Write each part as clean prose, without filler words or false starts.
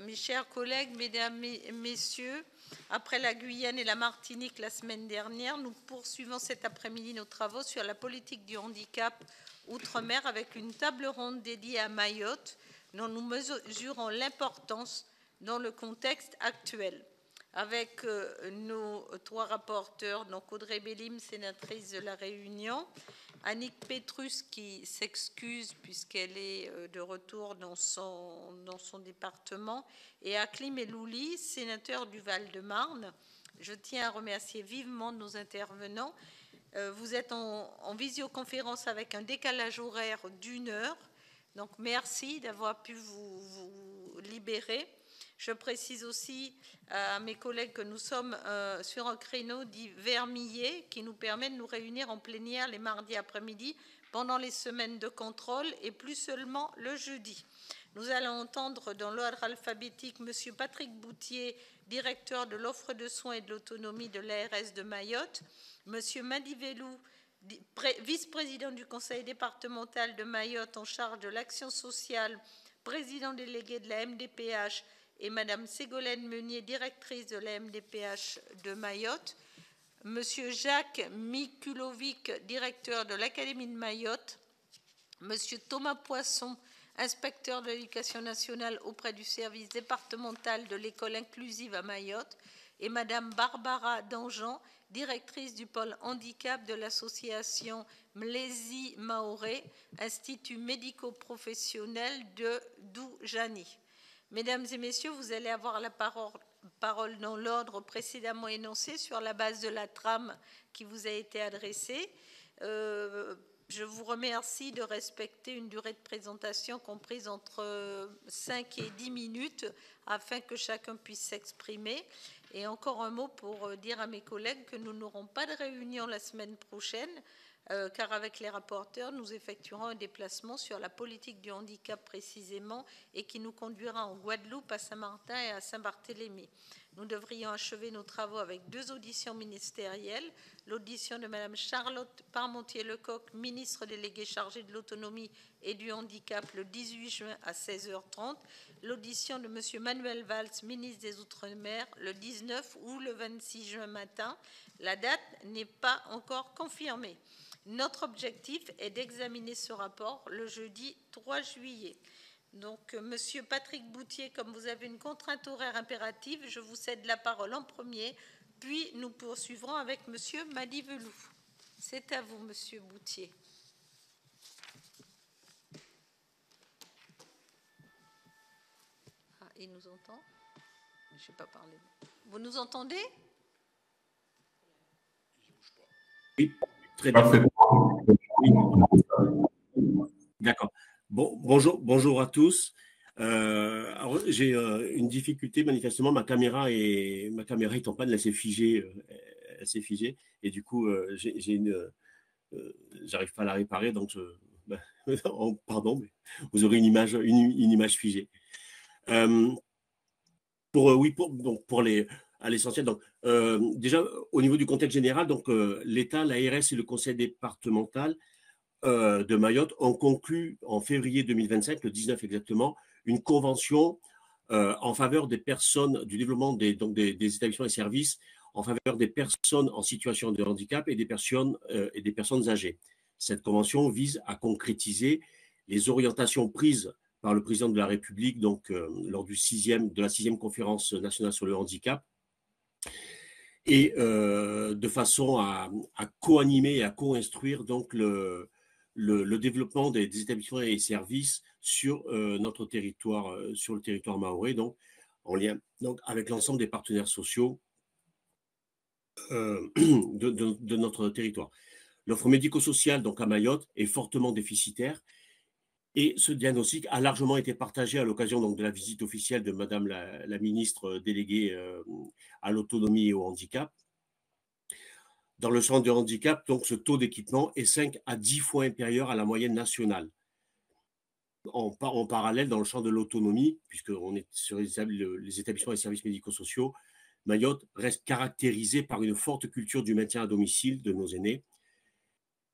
Mes chers collègues, mesdames et messieurs, après la Guyane et la Martinique la semaine dernière, nous poursuivons cet après-midi nos travaux sur la politique du handicap outre-mer avec une table ronde dédiée à Mayotte, dont nous mesurons l'importance dans le contexte actuel. Avec nos trois rapporteurs, donc Audrey Bélim, sénatrice de La Réunion, Annick Petrus qui s'excuse puisqu'elle est de retour dans son département, et Aklim Elouli, sénateur du Val-de-Marne. Je tiens à remercier vivement nos intervenants. Vous êtes en visioconférence avec un décalage horaire d'1 heure, donc merci d'avoir pu vous libérer. Je précise aussi à mes collègues que nous sommes sur un créneau dit vermillé qui nous permet de nous réunir en plénière les mardis après-midi pendant les semaines de contrôle et plus seulement le jeudi. Nous allons entendre dans l'ordre alphabétique M. Patrick Boutier, directeur de l'offre de soins et de l'autonomie de l'ARS de Mayotte, M. Madi Velou, vice-président du conseil départemental de Mayotte en charge de l'action sociale, président délégué de la MDPH, et Madame Ségolène Meunier, directrice de la MDPH de Mayotte, Monsieur Jacques Mikulovic, directeur de l'Académie de Mayotte, Monsieur Thomas Poisson, inspecteur de l'éducation nationale auprès du service départemental de l'école inclusive à Mayotte, et Madame Barbara Dangean, directrice du pôle handicap de l'association Mlezi Maoré, institut médico-professionnel de Doujani. Mesdames et messieurs, vous allez avoir la parole dans l'ordre précédemment énoncé sur la base de la trame qui vous a été adressée. Je vous remercie de respecter une durée de présentation comprise entre 5 et 10 minutes afin que chacun puisse s'exprimer. Et encore un mot pour dire à mes collègues que nous n'aurons pas de réunion la semaine prochaine, car avec les rapporteurs, nous effectuerons un déplacement sur la politique du handicap précisément et qui nous conduira en Guadeloupe, à Saint-Martin et à Saint-Barthélemy. Nous devrions achever nos travaux avec 2 auditions ministérielles, l'audition de Mme Charlotte Parmentier-Lecoq, ministre déléguée chargée de l'autonomie et du handicap, le 18 juin à 16h30, l'audition de M. Manuel Valls, ministre des Outre-mer, le 19 ou le 26 juin matin. La date n'est pas encore confirmée. Notre objectif est d'examiner ce rapport le jeudi 3 juillet. Donc, Monsieur Patrick Boutier, comme vous avez une contrainte horaire impérative, je vous cède la parole en premier, puis nous poursuivrons avec Monsieur Madi Velou. C'est à vous, Monsieur Boutier. Ah, il nous entend? Je ne sais pas parler. Vous nous entendez? Oui, très bien. Oui. D'accord. Bon, bonjour à tous. J'ai une difficulté, manifestement, ma caméra est en panne, elle s'est figée, et du coup, j'arrive pas à la réparer, donc pardon, mais vous aurez une image figée. À l'essentiel, donc déjà au niveau du contexte général, donc l'État, l'ARS et le conseil départemental de Mayotte ont conclu en février 2025, le 19 exactement, une convention en faveur des personnes, du développement des établissements et services en faveur des personnes en situation de handicap et des personnes âgées. Cette convention vise à concrétiser les orientations prises par le président de la République donc, lors de la 6e conférence nationale sur le handicap, et de façon à co-animer et à co-instruire donc le développement des établissements et services sur notre territoire, sur le territoire mahorais, donc en lien donc, avec l'ensemble des partenaires sociaux de notre territoire. L'offre médico-sociale donc à Mayotte est fortement déficitaire, et ce diagnostic a largement été partagé à l'occasion donc de la visite officielle de Madame la ministre déléguée à l'autonomie et au handicap. Dans le champ de handicap, donc, ce taux d'équipement est 5 à 10 fois inférieur à la moyenne nationale. En parallèle, dans le champ de l'autonomie, puisqu'on est sur les établissements et services médico-sociaux, Mayotte reste caractérisée par une forte culture du maintien à domicile de nos aînés.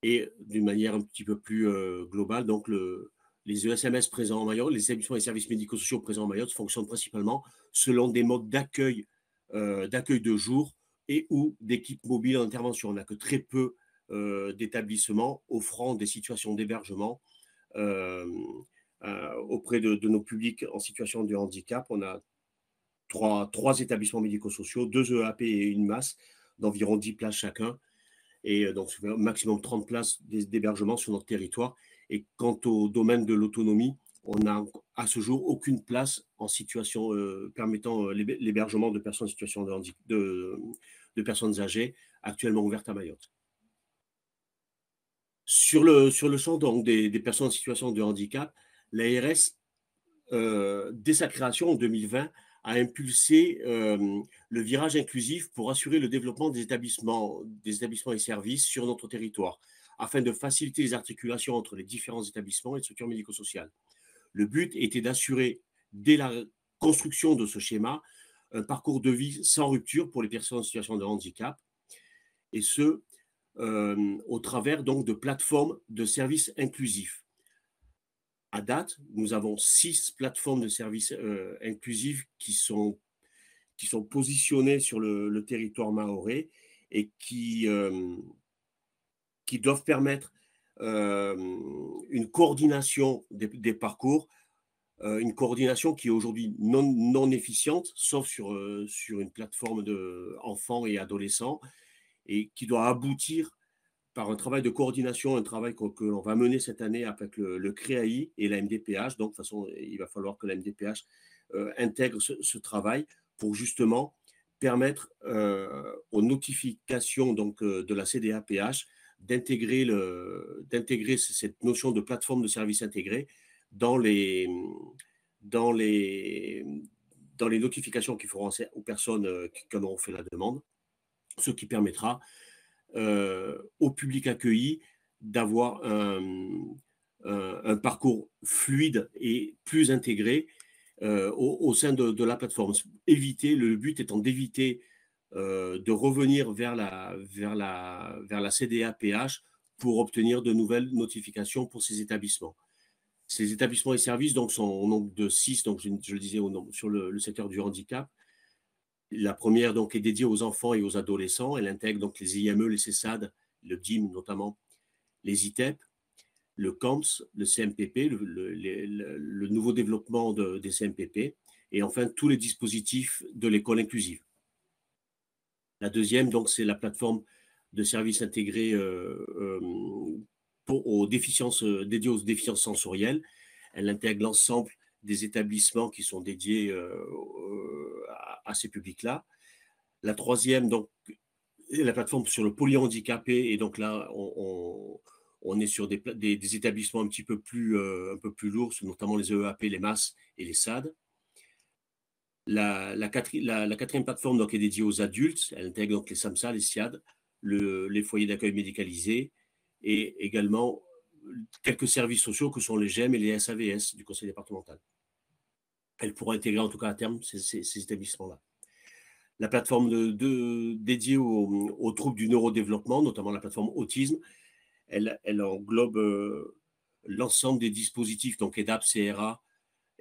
Et d'une manière un petit peu plus globale, donc les ESMS présents en Mayotte, les établissements et services médico-sociaux présents en Mayotte fonctionnent principalement selon des modes d'accueil de jour et ou d'équipes mobiles en intervention. On n'a que très peu d'établissements offrant des situations d'hébergement auprès de nos publics en situation de handicap. On a trois établissements médico-sociaux, 2 EAP et une masse d'environ 10 places chacun. Et donc, c'est un maximum 30 places d'hébergement sur notre territoire. Et quant au domaine de l'autonomie, on n'a à ce jour aucune place en situation permettant l'hébergement de personnes en situation de personnes âgées actuellement ouvertes à Mayotte. Sur le champ donc, des personnes en situation de handicap, l'ARS, dès sa création en 2020, a impulsé le virage inclusif pour assurer le développement des établissements et services sur notre territoire, afin de faciliter les articulations entre les différents établissements et structures médico-sociales. Le but était d'assurer, dès la construction de ce schéma, un parcours de vie sans rupture pour les personnes en situation de handicap, et ce, au travers donc de plateformes de services inclusifs. À date, nous avons 6 plateformes de services inclusifs qui sont positionnées sur le territoire mahorais et qui doivent permettre une coordination des parcours, une coordination qui est aujourd'hui non efficiente, sauf sur une plateforme d'enfants et adolescents, et qui doit aboutir par un travail de coordination, un travail que l'on va mener cette année avec le CREAI et la MDPH. Donc, de toute façon, il va falloir que la MDPH intègre ce travail pour justement permettre aux notifications donc, de la CDAPH d'intégrer cette notion de plateforme de services intégrés dans les notifications qui feront aux personnes qui en auront fait la demande, ce qui permettra au public accueilli d'avoir un parcours fluide et plus intégré au sein de la plateforme. Le but étant d'éviter de revenir vers la CDAPH pour obtenir de nouvelles notifications pour ces établissements. Ces établissements et services donc, sont au nombre de 6, donc je le disais, sur le secteur du handicap. La première donc, est dédiée aux enfants et aux adolescents. Elle intègre donc les IME, les CESAD, le DIM notamment, les ITEP, le CAMPS, le CMPP, le nouveau développement des CMPP, et enfin tous les dispositifs de l'école inclusive. La deuxième, donc, c'est la plateforme de services intégrés dédiée aux déficiences sensorielles. Elle intègre l'ensemble des établissements qui sont dédiés à ces publics-là. La troisième, donc, est la plateforme sur le polyhandicapé, et donc là, on est sur des établissements un peu plus lourds, notamment les EAP, les MAS et les SAD. La quatrième plateforme donc, est dédiée aux adultes. Elle intègre donc les SAMSA, les SIAD, les foyers d'accueil médicalisés, et également quelques services sociaux que sont les GEM et les SAVS du conseil départemental. Elle pourra intégrer en tout cas à terme ces établissements-là. La plateforme dédiée aux troubles du neurodéveloppement, notamment la plateforme autisme, elle englobe l'ensemble des dispositifs, donc EDAP, CRA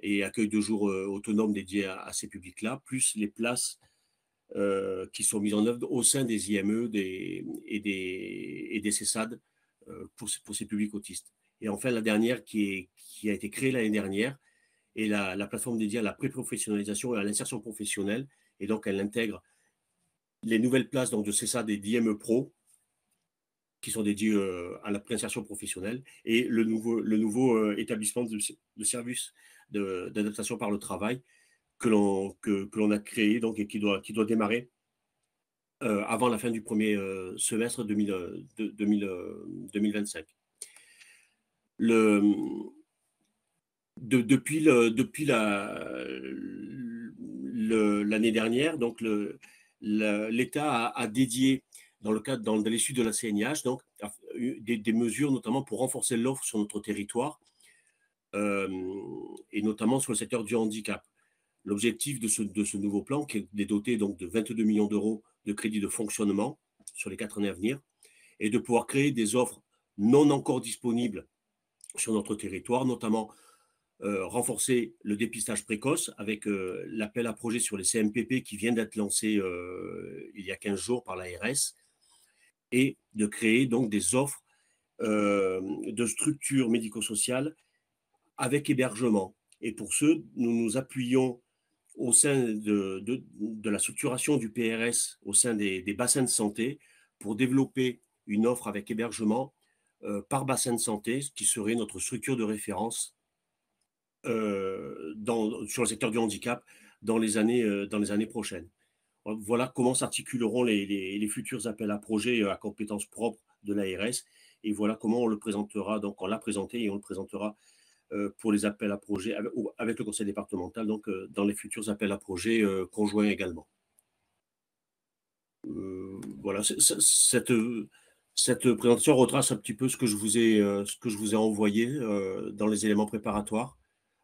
et accueil de jour autonome dédiés à ces publics-là, plus les places qui sont mises en œuvre au sein des IME et des CESAD pour ces publics autistes. Et enfin, la dernière qui a été créée l'année dernière est la plateforme dédiée à la pré-professionnalisation et à l'insertion professionnelle. Et donc, elle intègre les nouvelles places donc, de CESAD et d'IME Pro qui sont dédiées à la préinsertion professionnelle, et le nouveau établissement de service d'adaptation par le travail que l'on a créé donc, et qui doit démarrer avant la fin du premier semestre 2025. Depuis l'année dernière, donc l'État a dédié, dans l'issue de la CNIH, donc, des mesures notamment pour renforcer l'offre sur notre territoire, et notamment sur le secteur du handicap. L'objectif de ce nouveau plan, qui est doté donc, de 22 millions d'euros de crédits de fonctionnement sur les 4 années à venir, est de pouvoir créer des offres non encore disponibles sur notre territoire, notamment renforcer le dépistage précoce avec l'appel à projet sur les CMPP qui vient d'être lancé il y a 15 jours par l'ARS, et de créer donc des offres de structures médico-sociales avec hébergement. Et pour ce, nous nous appuyons au sein de la structuration du PRS, au sein des bassins de santé, pour développer une offre avec hébergement par bassin de santé, qui serait notre structure de référence sur le secteur du handicap dans les années prochaines. Voilà comment s'articuleront les futurs appels à projets à compétences propres de l'ARS, et voilà comment on le présentera. Donc on l'a présenté et on le présentera pour les appels à projets avec le conseil départemental, donc dans les futurs appels à projets conjoints également. Voilà, cette présentation retrace un petit peu ce que je vous ai envoyé dans les éléments préparatoires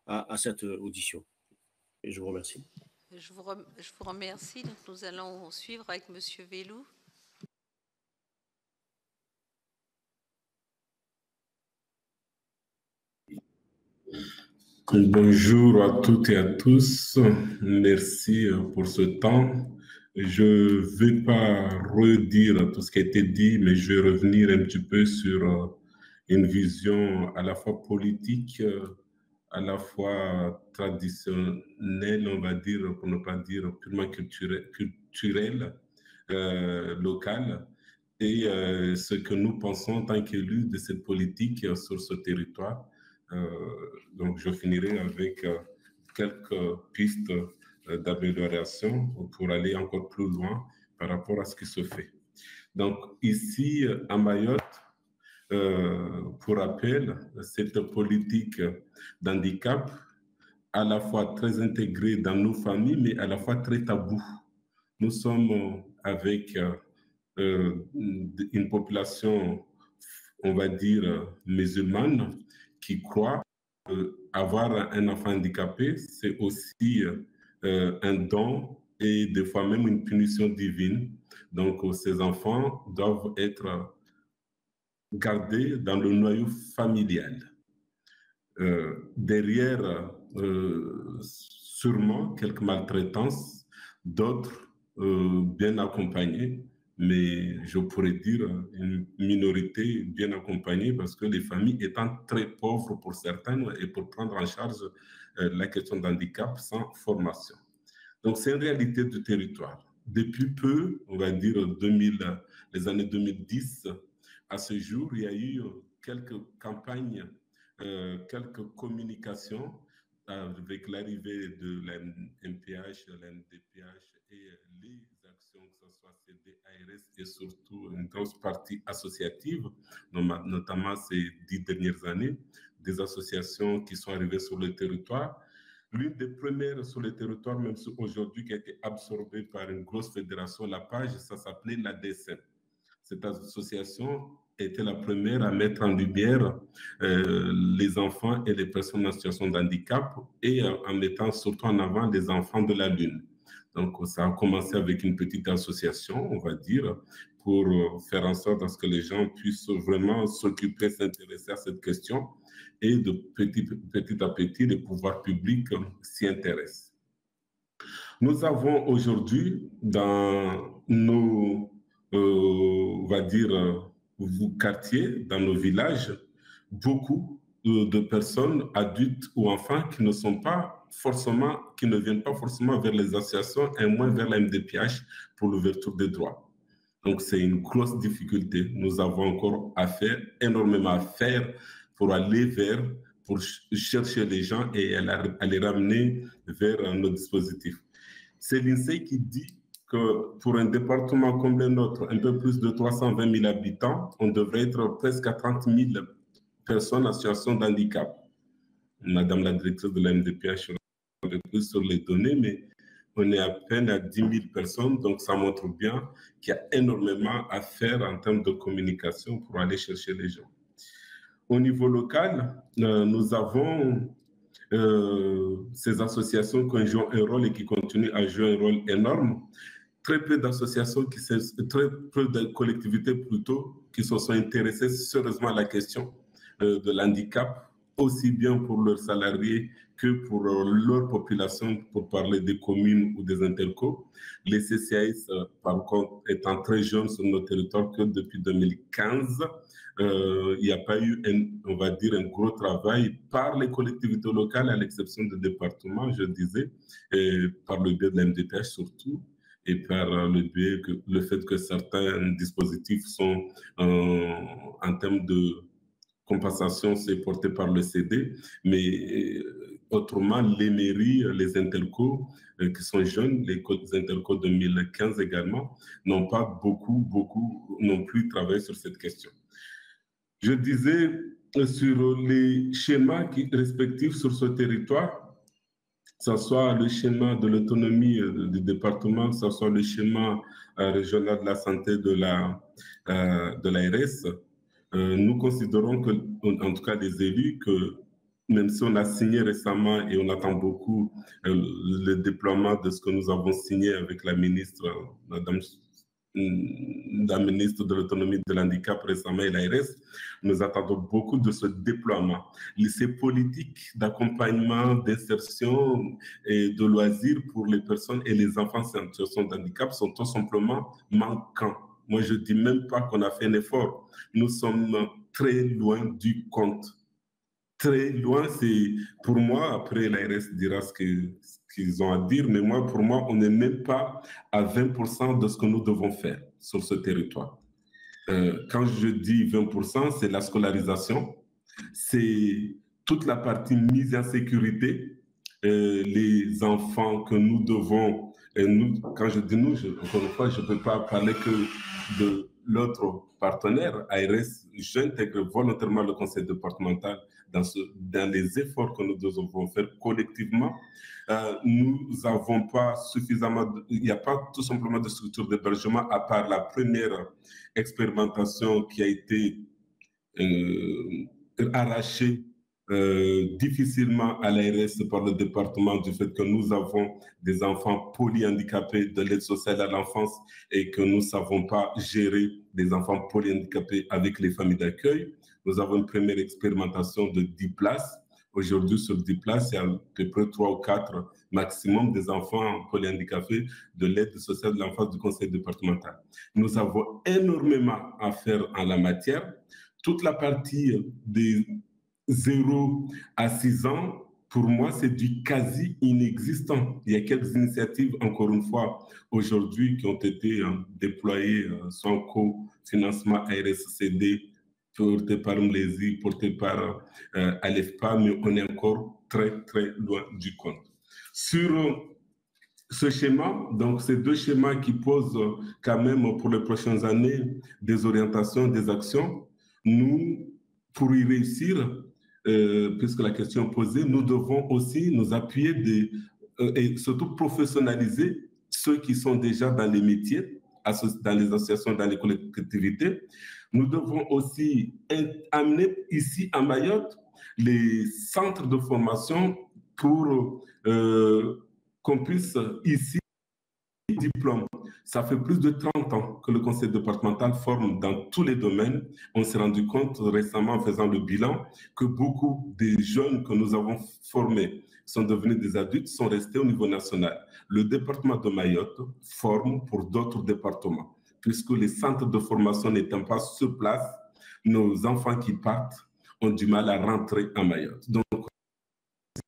à cette audition. Et je vous remercie. Je vous remercie. Donc nous allons suivre avec Monsieur Vellou. Bonjour à toutes et à tous. Merci pour ce temps. Je ne vais pas redire tout ce qui a été dit, mais je vais revenir un petit peu sur une vision à la fois politique, à la fois traditionnelle, on va dire, pour ne pas dire purement culturelle, locale, et ce que nous pensons en tant qu'élus de cette politique sur ce territoire. Donc, je finirai avec quelques pistes d'amélioration pour aller encore plus loin par rapport à ce qui se fait. Donc, ici, à Mayotte, pour rappel, cette politique d'handicap, à la fois très intégrée dans nos familles, mais à la fois très tabou. Nous sommes avec une population, on va dire, musulmane, qui croit avoir un enfant handicapé, c'est aussi un don et des fois même une punition divine. Donc, ces enfants doivent être gardés dans le noyau familial. Derrière, sûrement quelques maltraitances, d'autres bien accompagnés, mais je pourrais dire une minorité bien accompagnée parce que les familles étant très pauvres pour certaines et pour prendre en charge la question d'handicap sans formation. Donc, c'est une réalité du territoire. Depuis peu, on va dire les années 2010, à ce jour, il y a eu quelques campagnes, quelques communications avec l'arrivée de la MPH, la NDPH et les actions, que ce soit CDARS et surtout une grosse partie associative, notamment ces 10 dernières années, des associations qui sont arrivées sur le territoire. L'une des premières sur le territoire, même aujourd'hui, qui a été absorbée par une grosse fédération, la PAGE, ça s'appelait la DSM. Cette association était la première à mettre en lumière les enfants et les personnes en situation de handicap et en mettant surtout en avant les enfants de la Lune. Donc, ça a commencé avec une petite association, on va dire, pour faire en sorte à ce que les gens puissent vraiment s'occuper, s'intéresser à cette question. Et de petit à petit, les pouvoirs publics s'y intéressent. Nous avons aujourd'hui dans nos, on va dire, quartiers, dans nos villages, beaucoup de personnes, adultes ou enfants, qui ne viennent pas forcément vers les associations et moins vers la MDPH pour l'ouverture des droits. Donc, c'est une grosse difficulté. Nous avons encore énormément à faire pour aller pour chercher les gens et à les ramener vers nos dispositifs. C'est l'INSEE qui dit que pour un département comme le nôtre, un peu plus de 320 000 habitants, on devrait être presque à 30 000 personnes en situation de handicap. Madame la directrice de la MDPH est plus sur les données, mais on est à peine à 10 000 personnes, donc ça montre bien qu'il y a énormément à faire en termes de communication pour aller chercher les gens. Au niveau local, nous avons ces associations qui jouent un rôle et qui continuent à jouer un rôle énorme. Très peu d'associations, très peu de collectivités plutôt, qui se sont intéressées sérieusement à la question. de l'handicap, aussi bien pour leurs salariés que pour leur population, pour parler des communes ou des intercos. Les CCAS, par contre, étant très jeunes sur nos territoires que depuis 2015, il n'y a pas eu, on va dire, un gros travail par les collectivités locales, à l'exception des départements, je disais, et par le biais de la MDPH surtout, et par le fait que certains dispositifs sont en termes de compensation, c'est porté par le CD, mais autrement, les mairies, les intercos qui sont jeunes, les intercos 2015 également, n'ont pas beaucoup non plus travaillé sur cette question. Je disais sur les schémas respectifs sur ce territoire, que ce soit le schéma de l'autonomie du département, que ce soit le schéma régional de la santé de l'ARS, nous considérons que, en tout cas des élus, que même si on a signé récemment et on attend beaucoup le déploiement de ce que nous avons signé avec la ministre, la ministre de l'autonomie de l'handicap récemment et l'ARS, nous attendons beaucoup de ce déploiement. Ces politiques d'accompagnement, d'insertion et de loisirs pour les personnes et les enfants en situation de handicap sont tout simplement manquants. Moi, je ne dis même pas qu'on a fait un effort. Nous sommes très loin du compte. Très loin, c'est pour moi, après l'ARS dira ce qu'ils ont à dire, mais moi, pour moi, on n'est même pas à 20% de ce que nous devons faire sur ce territoire. Quand je dis 20%, c'est la scolarisation, c'est toute la partie mise en sécurité, les enfants que nous devons, nous, quand je dis nous, encore une fois, je ne peux pas parler que de l'autre partenaire, ARS. J'intègre volontairement le conseil départemental dans les efforts que nous devons faire collectivement. Nous n'avons pas suffisamment, il n'y a pas tout simplement de structure d'hébergement à part la première expérimentation qui a été arrachée difficilement à l'ARS par le département du fait que nous avons des enfants polyhandicapés de l'aide sociale à l'enfance et que nous ne savons pas gérer des enfants polyhandicapés avec les familles d'accueil. Nous avons une première expérimentation de 10 places. Aujourd'hui, sur 10 places, il y a à peu près 3 ou 4 maximum des enfants polyhandicapés de l'aide sociale de l'enfance du conseil départemental. Nous avons énormément à faire en la matière. Toute la partie des 0 à 6 ans, pour moi, c'est du quasi inexistant. Il y a quelques initiatives, encore une fois, aujourd'hui, qui ont été déployées sans cofinancement ARSCD, porté par Mlési, porté par Alefpa, mais on est encore très, très loin du compte. Sur ce schéma, donc ces deux schémas qui posent quand même pour les prochaines années des orientations, des actions, nous, pour y réussir, puisque la question est posée, nous devons aussi nous appuyer et surtout professionnaliser ceux qui sont déjà dans les métiers, dans les associations, dans les collectivités. Nous devons aussi amener ici à Mayotte les centres de formation pour qu'on puisse ici diplôme. Ça fait plus de 30 ans que le conseil départemental forme dans tous les domaines. On s'est rendu compte récemment en faisant le bilan que beaucoup des jeunes que nous avons formés sont devenus des adultes, sont restés au niveau national. Le département de Mayotte forme pour d'autres départements, puisque les centres de formation n'étant pas sur place, nos enfants qui partent ont du mal à rentrer à Mayotte. Donc,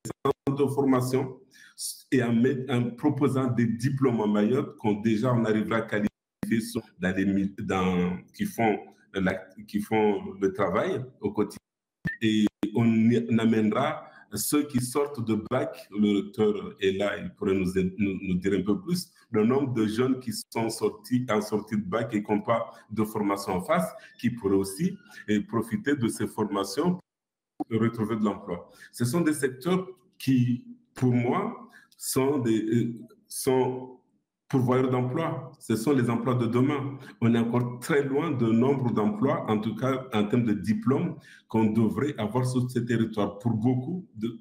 les centres de formation et en proposant des diplômes à Mayotte qu'on arrivera à qualifier qui font le travail au quotidien. Et on amènera ceux qui sortent de bac, le recteur est là, il pourrait nous dire un peu plus, le nombre de jeunes qui sont en sortie de bac et qui n'ont pas de formation en face, qui pourraient aussi profiter de ces formations pour retrouver de l'emploi. Ce sont des secteurs qui, pour moi, sont pourvoyeurs d'emplois. Ce sont les emplois de demain. On est encore très loin de nombre d'emplois, en tout cas en termes de diplômes, qu'on devrait avoir sur ces territoires. Pour beaucoup de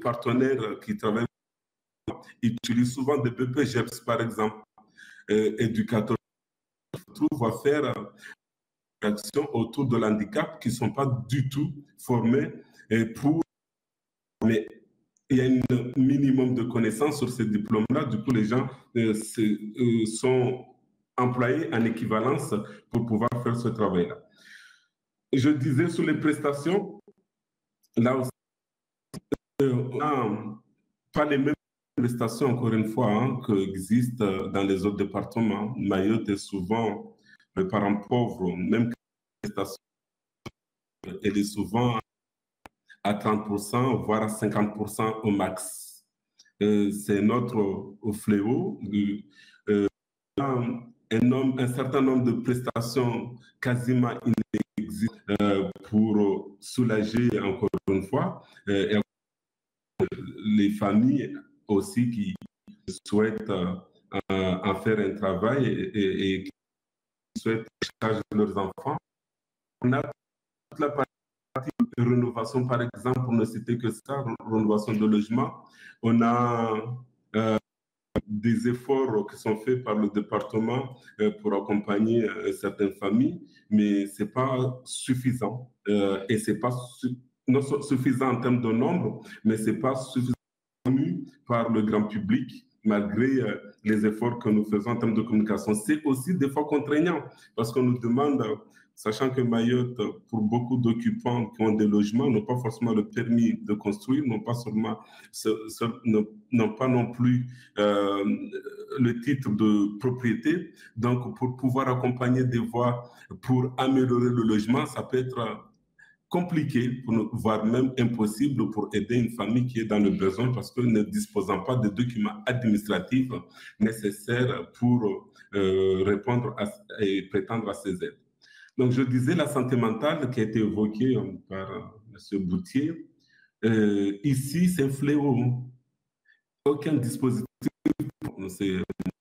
partenaires qui travaillent, ils utilisent souvent des BPGEPS, par exemple, éducateurs, trouvent à faire actions autour de l'handicap qui ne sont pas du tout formées pour... Mais il y a un minimum de connaissances sur ces diplômes-là. Du coup, les gens sont employés en équivalence pour pouvoir faire ce travail-là. Je disais sur les prestations, là aussi, on n'a pas les mêmes prestations, encore une fois, hein, qui existent dans les autres départements. Mayotte est souvent le parent pauvre, même que la prestation, elle est souvent à 30%, voire à 50% au max. C'est notre fléau. Un certain nombre de prestations quasiment inexistantes pour soulager, encore une fois, les familles aussi qui souhaitent en faire un travail et qui souhaitent charger leurs enfants. On a toute la partie de rénovation, par exemple, pour ne citer que ça, rénovation de logement. On a des efforts qui sont faits par le département pour accompagner certaines familles, mais ce n'est pas suffisant. Et ce n'est pas suffisant en termes de nombre, mais ce n'est pas suffisant par le grand public, malgré les efforts que nous faisons en termes de communication. C'est aussi des fois contraignant, parce qu'on nous demande, sachant que Mayotte, pour beaucoup d'occupants qui ont des logements, n'ont pas forcément le permis de construire, n'ont pas non plus le titre de propriété. Donc, pour pouvoir accompagner des voies pour améliorer le logement, ça peut être compliqué, voire même impossible pour aider une famille qui est dans le besoin parce que ne disposant pas de documents administratifs nécessaires pour répondre et prétendre à ces aides. Donc, je disais la santé mentale qui a été évoquée par M. Boutier. Ici, c'est un fléau. Aucun dispositif, c'est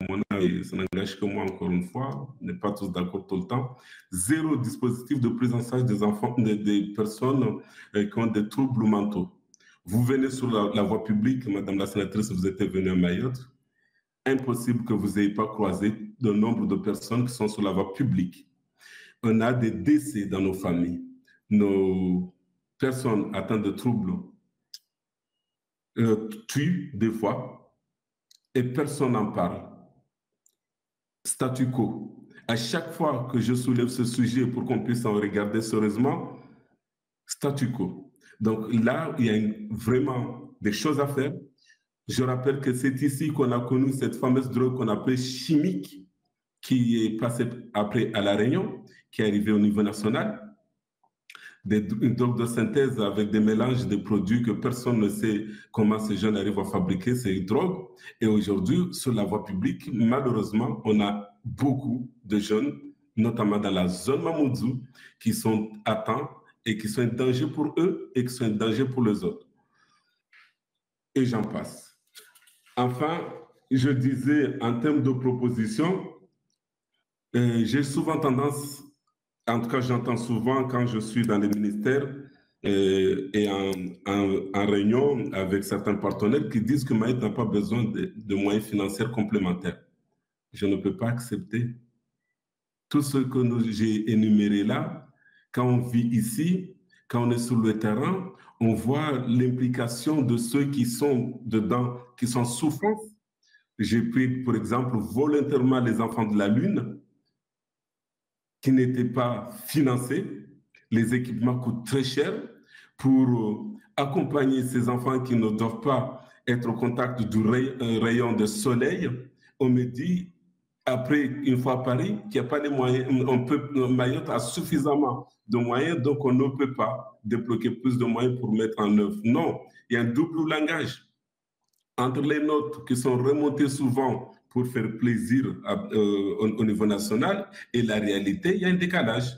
mon avis, ça n'engage que moi encore une fois, on n'est pas tous d'accord tout le temps. Zéro dispositif de prise en charge des enfants, des personnes qui ont des troubles mentaux. Vous venez sur la voie publique, Madame la sénatrice, vous êtes venue à Mayotte. Impossible que vous n'ayez pas croisé le nombre de personnes qui sont sur la voie publique. On a des décès dans nos familles. Nos personnes atteintes de troubles tuent des fois et personne n'en parle. Statu quo. À chaque fois que je soulève ce sujet pour qu'on puisse en regarder sérieusement, statu quo. Donc là, il y a vraiment des choses à faire. Je rappelle que c'est ici qu'on a connu cette fameuse drogue qu'on appelait chimique, qui est passée après à La Réunion, qui est arrivée au niveau national. Une drogue de synthèse avec des mélanges de produits que personne ne sait comment ces jeunes arrivent à fabriquer ces drogues. Et aujourd'hui, sur la voie publique, malheureusement, on a beaucoup de jeunes, notamment dans la zone Mamoudzou, qui sont atteints et qui sont un danger pour eux et qui sont un danger pour les autres. Et j'en passe. Enfin, je disais, en termes de propositions, j'ai souvent tendance... En tout cas, j'entends souvent quand je suis dans les ministères et en réunion avec certains partenaires qui disent que Mayotte n'a pas besoin de moyens financiers complémentaires. Je ne peux pas accepter. Tout ce que j'ai énuméré là, quand on vit ici, quand on est sur le terrain, on voit l'implication de ceux qui sont dedans, qui sont souffrants. J'ai pris, pour exemple, volontairement les enfants de la Lune, qui n'étaient pas financés. Les équipements coûtent très cher pour accompagner ces enfants qui ne doivent pas être au contact du rayon de soleil. On me dit, après, une fois à Paris, qu'il n'y a pas de moyens. Mayotte a suffisamment de moyens, donc on ne peut pas débloquer plus de moyens pour mettre en œuvre. Non, il y a un double langage entre les notes qui sont remontées souvent pour faire plaisir au niveau national et la réalité, il y a un décalage.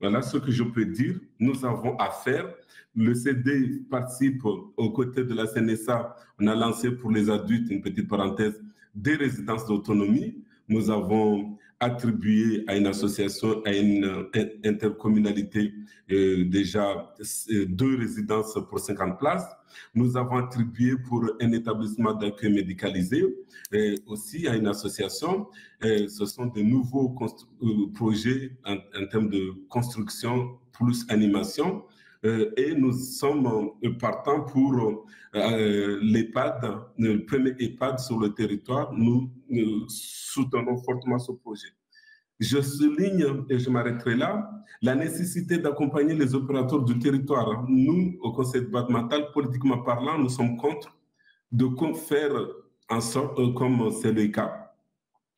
Voilà ce que je peux dire. Nous avons à faire. Le CD participe aux côtés de la CNSA. On a lancé pour les adultes, une petite parenthèse, des résidences d'autonomie. Nous avons attribué à une association, à une intercommunalité déjà 2 résidences pour 50 places. Nous avons attribué pour un établissement d'accueil médicalisé aussi à une association. Ce sont de nouveaux projets en termes de construction plus animation. Et nous sommes partants pour l'EHPAD, le premier EHPAD sur le territoire. Nous soutenons fortement ce projet. Je souligne, et je m'arrêterai là, la nécessité d'accompagner les opérateurs du territoire. Nous, au conseil départemental, politiquement parlant, nous sommes contre de faire en sorte, comme c'est le cas,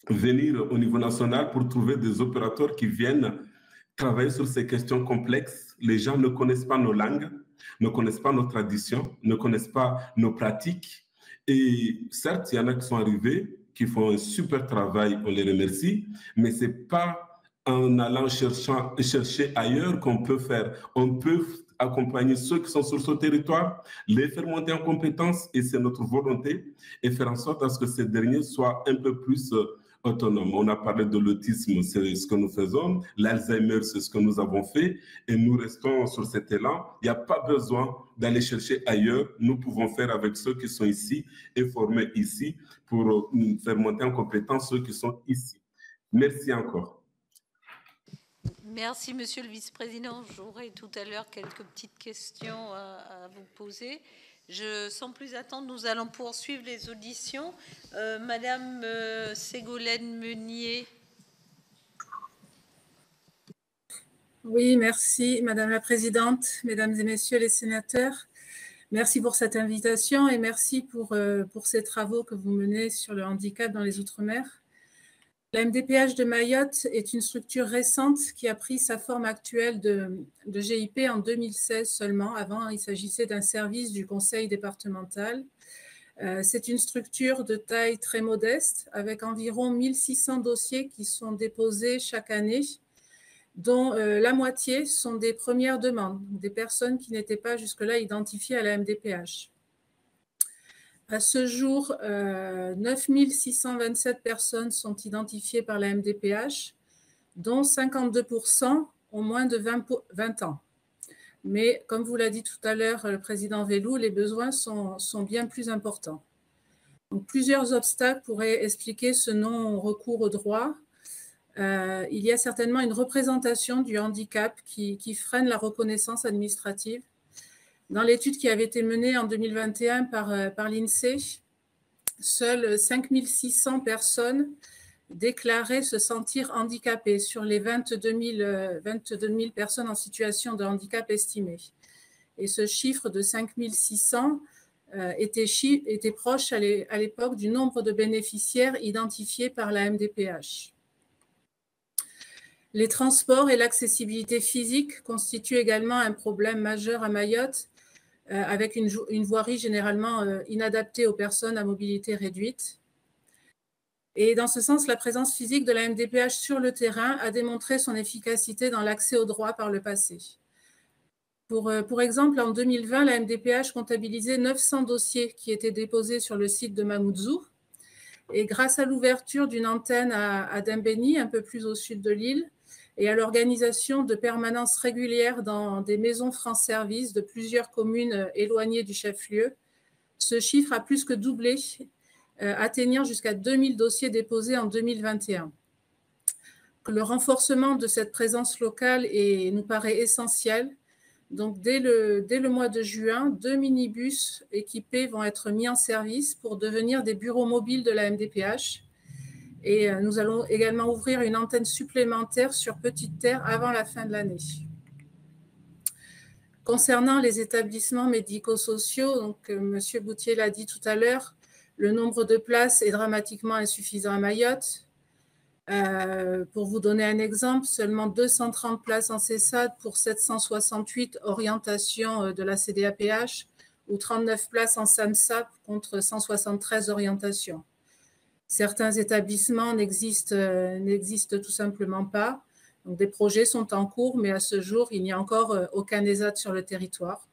venir au niveau national pour trouver des opérateurs qui viennent travailler sur ces questions complexes. Les gens ne connaissent pas nos langues, ne connaissent pas nos traditions, ne connaissent pas nos pratiques. Et certes, il y en a qui sont arrivés, qui font un super travail, on les remercie, mais ce n'est pas en allant chercher ailleurs qu'on peut faire. On peut accompagner ceux qui sont sur ce territoire, les faire monter en compétences, et c'est notre volonté, et faire en sorte à ce que ces derniers soient un peu plus autonomes. On a parlé de l'autisme, c'est ce que nous faisons, l'Alzheimer, c'est ce que nous avons fait, et nous restons sur cet élan. Il n'y a pas besoin d'aller chercher ailleurs, nous pouvons faire avec ceux qui sont ici et former ici pour faire monter en compétence ceux qui sont ici. Merci encore. Merci, Monsieur le Vice-président. J'aurai tout à l'heure quelques petites questions à vous poser. Sans plus attendre, nous allons poursuivre les auditions. Madame Ségolène Meunier. Oui, merci, Madame la Présidente, Mesdames et Messieurs les sénateurs. Merci pour cette invitation et merci pour ces travaux que vous menez sur le handicap dans les Outre-mer. La MDPH de Mayotte est une structure récente qui a pris sa forme actuelle de GIP en 2016 seulement. Avant, il s'agissait d'un service du conseil départemental. C'est une structure de taille très modeste avec environ 1600 dossiers qui sont déposés chaque année, dont la moitié sont des premières demandes, des personnes qui n'étaient pas jusque-là identifiées à la MDPH. À ce jour, 9 627 personnes sont identifiées par la MDPH, dont 52% ont moins de 20 ans. Mais comme vous l'a dit tout à l'heure le président Vellou, les besoins sont bien plus importants. Donc, plusieurs obstacles pourraient expliquer ce non-recours au droit. Il y a certainement une représentation du handicap qui freine la reconnaissance administrative. Dans l'étude qui avait été menée en 2021 par l'INSEE, seules 5 600 personnes déclaraient se sentir handicapées sur les 22 000 personnes en situation de handicap estimées. Et ce chiffre de 5 600 était proche à l'époque du nombre de bénéficiaires identifiés par la MDPH. Les transports et l'accessibilité physique constituent également un problème majeur à Mayotte, avec une voirie généralement inadaptée aux personnes à mobilité réduite. Et dans ce sens, la présence physique de la MDPH sur le terrain a démontré son efficacité dans l'accès aux droits par le passé. Pour exemple, en 2020, la MDPH comptabilisait 900 dossiers qui étaient déposés sur le site de Mamoudzou. Et grâce à l'ouverture d'une antenne à Dembéni, un peu plus au sud de l'île, et à l'organisation de permanences régulières dans des maisons France Service de plusieurs communes éloignées du chef-lieu, ce chiffre a plus que doublé, atteignant jusqu'à 2000 dossiers déposés en 2021. Le renforcement de cette présence locale nous paraît essentiel. Donc, dès le mois de juin, 2 minibus équipés vont être mis en service pour devenir des bureaux mobiles de la MDPH. Et nous allons également ouvrir une antenne supplémentaire sur Petite Terre avant la fin de l'année. Concernant les établissements médico-sociaux, donc M. Boutier l'a dit tout à l'heure, le nombre de places est dramatiquement insuffisant à Mayotte. Pour vous donner un exemple, seulement 230 places en CESAD pour 768 orientations de la CDAPH ou 39 places en SAMSAP contre 173 orientations. Certains établissements n'existent tout simplement pas. Donc, des projets sont en cours, mais à ce jour, il n'y a encore aucun ESAT sur le territoire.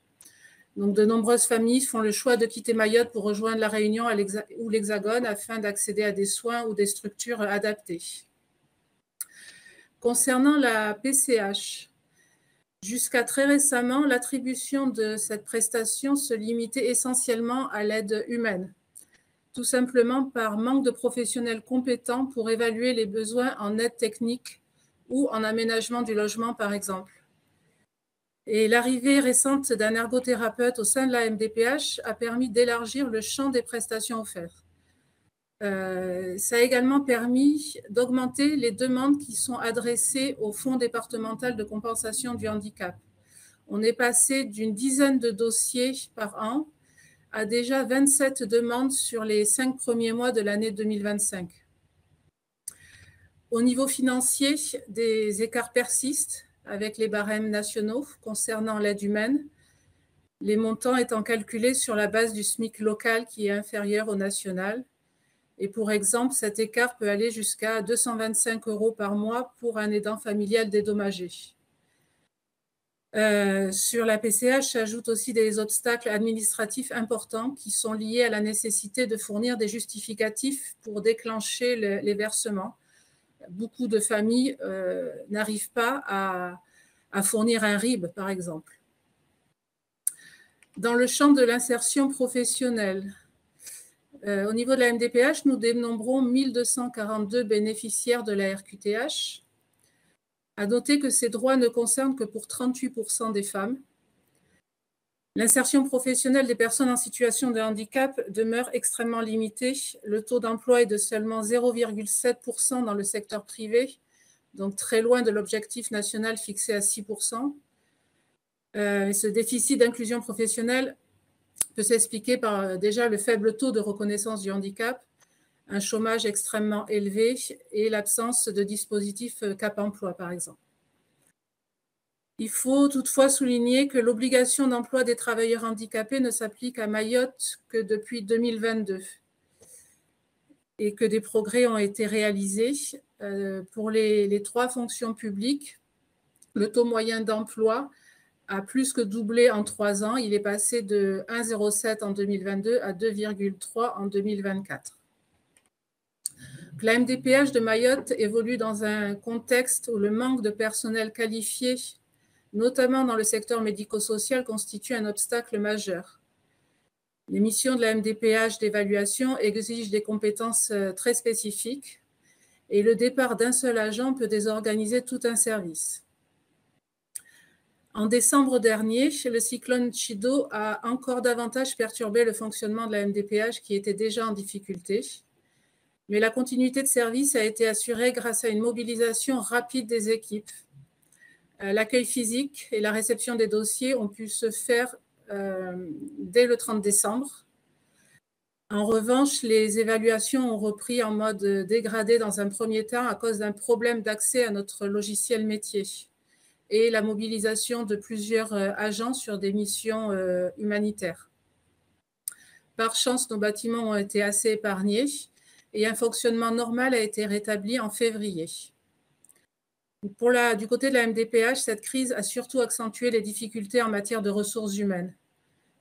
Donc, de nombreuses familles font le choix de quitter Mayotte pour rejoindre la Réunion ou l'Hexagone afin d'accéder à des soins ou des structures adaptées. Concernant la PCH, jusqu'à très récemment, l'attribution de cette prestation se limitait essentiellement à l'aide humaine, tout simplement par manque de professionnels compétents pour évaluer les besoins en aide technique ou en aménagement du logement, par exemple. Et l'arrivée récente d'un ergothérapeute au sein de la MDPH a permis d'élargir le champ des prestations offertes. Ça a également permis d'augmenter les demandes qui sont adressées au Fonds départemental de compensation du handicap. On est passé d'une dizaine de dossiers par an à déjà 27 demandes sur les 5 premiers mois de l'année 2025. Au niveau financier, des écarts persistent avec les barèmes nationaux concernant l'aide humaine, les montants étant calculés sur la base du SMIC local qui est inférieur au national. Et pour exemple, cet écart peut aller jusqu'à 225 € par mois pour un aidant familial dédommagé. Sur la PCH s'ajoutent aussi des obstacles administratifs importants qui sont liés à la nécessité de fournir des justificatifs pour déclencher les versements. Beaucoup de familles n'arrivent pas à fournir un RIB, par exemple. Dans le champ de l'insertion professionnelle, au niveau de la MDPH, nous dénombrons 1242 bénéficiaires de la RQTH. À noter que ces droits ne concernent que pour 38% des femmes. L'insertion professionnelle des personnes en situation de handicap demeure extrêmement limitée. Le taux d'emploi est de seulement 0,7% dans le secteur privé, donc très loin de l'objectif national fixé à 6%. Ce déficit d'inclusion professionnelle peut s'expliquer par déjà le faible taux de reconnaissance du handicap, un chômage extrêmement élevé et l'absence de dispositifs Cap Emploi, par exemple. Il faut toutefois souligner que l'obligation d'emploi des travailleurs handicapés ne s'applique à Mayotte que depuis 2022 et que des progrès ont été réalisés. Pour les 3 fonctions publiques, le taux moyen d'emploi a plus que doublé en 3 ans. Il est passé de 1,07 en 2022 à 2,3 en 2024. La MDPH de Mayotte évolue dans un contexte où le manque de personnel qualifié, notamment dans le secteur médico-social, constitue un obstacle majeur. Les missions de la MDPH d'évaluation exigent des compétences très spécifiques et le départ d'un seul agent peut désorganiser tout un service. En décembre dernier, le cyclone Chido a encore davantage perturbé le fonctionnement de la MDPH qui était déjà en difficulté. Mais la continuité de service a été assurée grâce à une mobilisation rapide des équipes. L'accueil physique et la réception des dossiers ont pu se faire dès le 30 décembre. En revanche, les évaluations ont repris en mode dégradé dans un premier temps à cause d'un problème d'accès à notre logiciel métier et la mobilisation de plusieurs agents sur des missions humanitaires. Par chance, nos bâtiments ont été assez épargnés et un fonctionnement normal a été rétabli en février. Du côté de la MDPH, cette crise a surtout accentué les difficultés en matière de ressources humaines.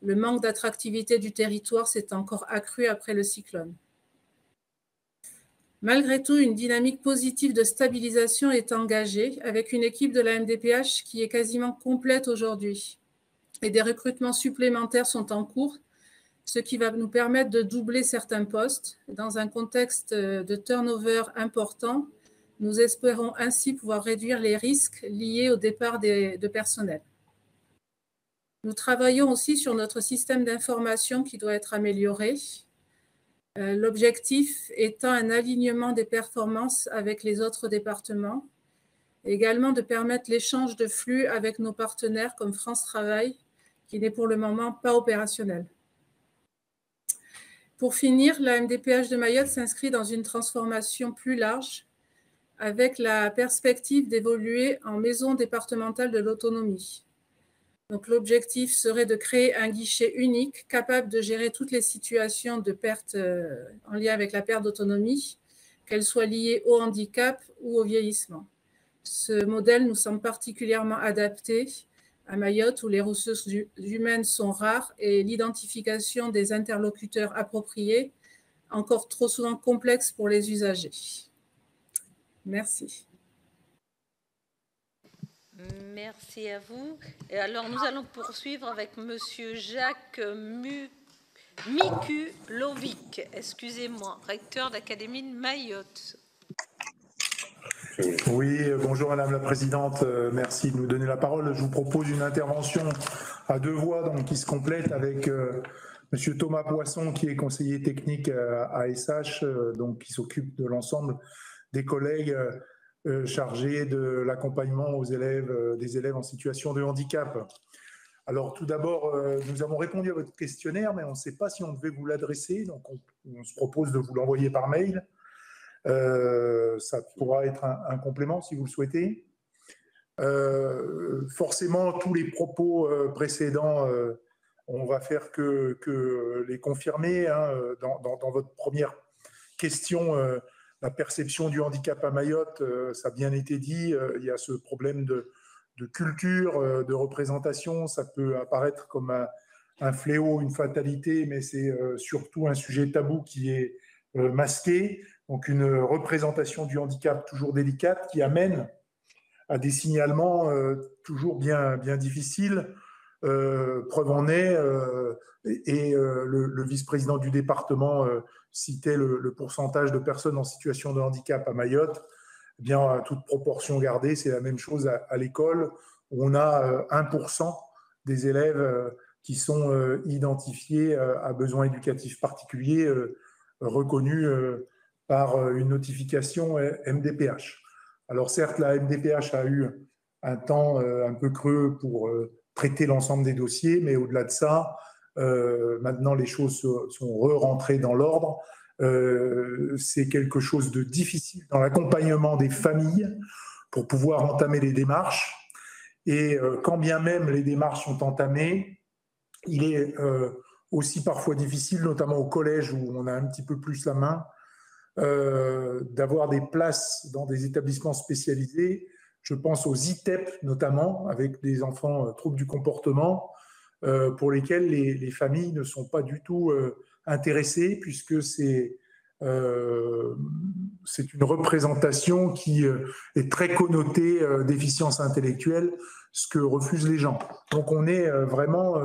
Le manque d'attractivité du territoire s'est encore accru après le cyclone. Malgré tout, une dynamique positive de stabilisation est engagée avec une équipe de la MDPH qui est quasiment complète aujourd'hui. Et des recrutements supplémentaires sont en cours, ce qui va nous permettre de doubler certains postes. Dans un contexte de turnover important, nous espérons ainsi pouvoir réduire les risques liés au départ de personnel. Nous travaillons aussi sur notre système d'information qui doit être amélioré. L'objectif étant un alignement des performances avec les autres départements, également de permettre l'échange de flux avec nos partenaires comme France Travail, qui n'est pour le moment pas opérationnel. Pour finir, la MDPH de Mayotte s'inscrit dans une transformation plus large avec la perspective d'évoluer en maison départementale de l'autonomie. Donc, l'objectif serait de créer un guichet unique capable de gérer toutes les situations de perte en lien avec la perte d'autonomie, qu'elles soient liées au handicap ou au vieillissement. Ce modèle nous semble particulièrement adapté à Mayotte où les ressources humaines sont rares et l'identification des interlocuteurs appropriés encore trop souvent complexe pour les usagers. Merci. Merci à vous. Et alors, nous allons poursuivre avec Monsieur Jacques Mikulovic, excusez-moi, recteur d'Académie de Mayotte. Oui, bonjour Madame la Présidente, merci de nous donner la parole. Je vous propose une intervention à deux voix donc, qui se complète avec Monsieur Thomas Poisson qui est conseiller technique à SH, donc qui s'occupe de l'ensemble des collègues chargés de l'accompagnement aux élèves, des élèves en situation de handicap. Alors tout d'abord, nous avons répondu à votre questionnaire, mais on ne sait pas si on devait vous l'adresser, donc on se propose de vous l'envoyer par mail. Ça pourra être un complément si vous le souhaitez. Forcément, tous les propos précédents, on va faire que les confirmer. Hein, dans votre première question, la perception du handicap à Mayotte, ça a bien été dit, il y a ce problème de culture, de représentation. Ça peut apparaître comme un fléau, une fatalité, mais c'est surtout un sujet tabou qui est masqué. Donc une représentation du handicap toujours délicate qui amène à des signalements toujours bien difficiles. Preuve en est, le vice-président du département citait le pourcentage de personnes en situation de handicap à Mayotte. Eh bien, toute proportion gardée, c'est la même chose à l'école, où on a 1% des élèves qui sont identifiés à besoins éducatifs particuliers reconnus par une notification MDPH. Alors certes, la MDPH a eu un temps un peu creux pour traiter l'ensemble des dossiers, mais au-delà de ça, maintenant les choses sont rentrées dans l'ordre. C'est quelque chose de difficile dans l'accompagnement des familles pour pouvoir entamer les démarches. Et quand bien même les démarches sont entamées, il est aussi parfois difficile, notamment au collège où on a un petit peu plus la main, d'avoir des places dans des établissements spécialisés. Je pense aux ITEP notamment, avec des enfants troubles du comportement, pour lesquels les familles ne sont pas du tout intéressées, puisque c'est une représentation qui est très connotée déficience intellectuelle, ce que refusent les gens. Donc on est vraiment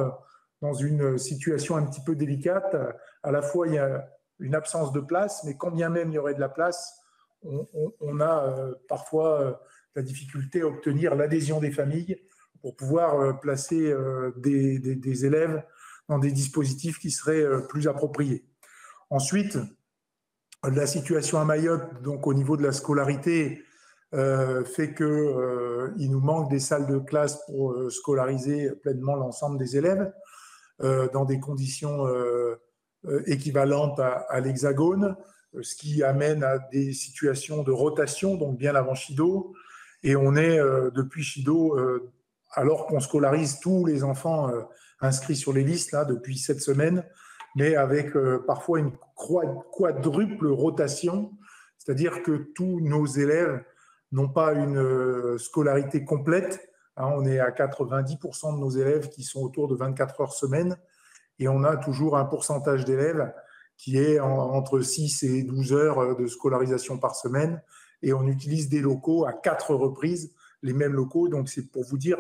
dans une situation un petit peu délicate. À la fois, il y a une absence de place, mais quand bien même il y aurait de la place, on a parfois la difficulté à obtenir l'adhésion des familles pour pouvoir placer des élèves dans des dispositifs qui seraient plus appropriés. Ensuite, la situation à Mayotte, donc au niveau de la scolarité, fait qu'il nous manque des salles de classe pour scolariser pleinement l'ensemble des élèves dans des conditions équivalentes à l'Hexagone, ce qui amène à des situations de rotation, donc bien avant Chido. Et on est depuis Chido, alors qu'on scolarise tous les enfants inscrits sur les listes là, depuis 7 semaines, mais avec parfois une quadruple rotation, c'est-à-dire que tous nos élèves n'ont pas une scolarité complète. Hein, on est à 90% de nos élèves qui sont autour de 24 heures semaine, et on a toujours un pourcentage d'élèves qui est entre 6 et 12 heures de scolarisation par semaine, et on utilise des locaux à 4 reprises, les mêmes locaux. Donc c'est pour vous dire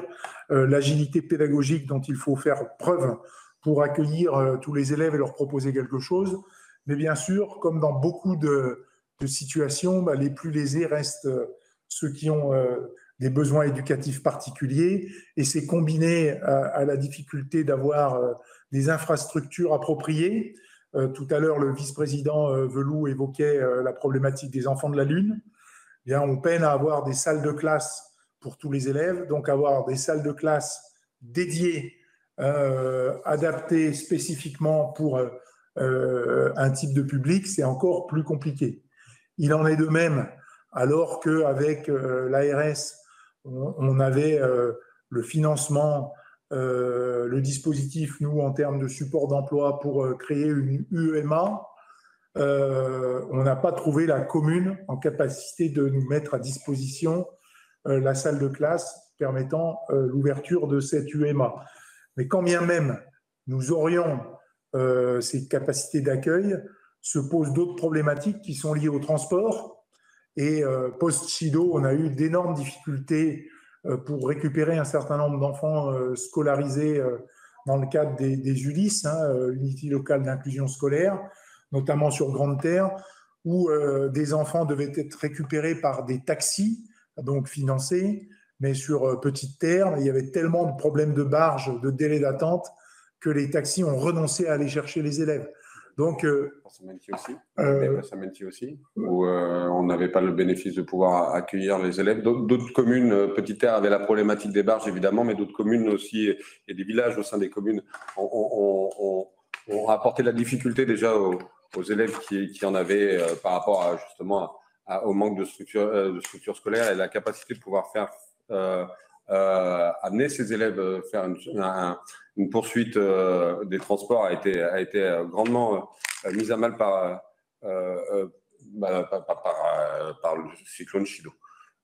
l'agilité pédagogique dont il faut faire preuve pour accueillir tous les élèves et leur proposer quelque chose. Mais bien sûr, comme dans beaucoup de situations, les plus lésés restent ceux qui ont des besoins éducatifs particuliers, et c'est combiné à la difficulté d'avoir des infrastructures appropriées. Tout à l'heure, le vice-président Velou évoquait la problématique des enfants de la Lune. Eh bien, on peine à avoir des salles de classe pour tous les élèves, donc avoir des salles de classe dédiées, adaptées spécifiquement pour un type de public, c'est encore plus compliqué. Il en est de même alors qu'avec l'ARS, on avait le financement, le dispositif, nous, en termes de support d'emploi pour créer une UEMA. On n'a pas trouvé la commune en capacité de nous mettre à disposition la salle de classe permettant l'ouverture de cette UEMA. Mais quand bien même nous aurions ces capacités d'accueil, se posent d'autres problématiques qui sont liées au transport. Et post-Chido, on a eu d'énormes difficultés pour récupérer un certain nombre d'enfants scolarisés dans le cadre des ULIS, Unités locales d'inclusion scolaire, notamment sur Grande Terre, où des enfants devaient être récupérés par des taxis, donc financés, mais sur Petite Terre, il y avait tellement de problèmes de barge, de délais d'attente, que les taxis ont renoncé à aller chercher les élèves. Donc, aussi, où on n'avait pas le bénéfice de pouvoir accueillir les élèves. D'autres communes, Petite Terre avait la problématique des barges, évidemment, mais d'autres communes aussi, et des villages au sein des communes, ont apporté la difficulté déjà aux élèves qui en avaient par rapport justement au manque de structure scolaire et la capacité de pouvoir faire amener ces élèves faire une poursuite des transports a été grandement mise à mal par le cyclone Chido.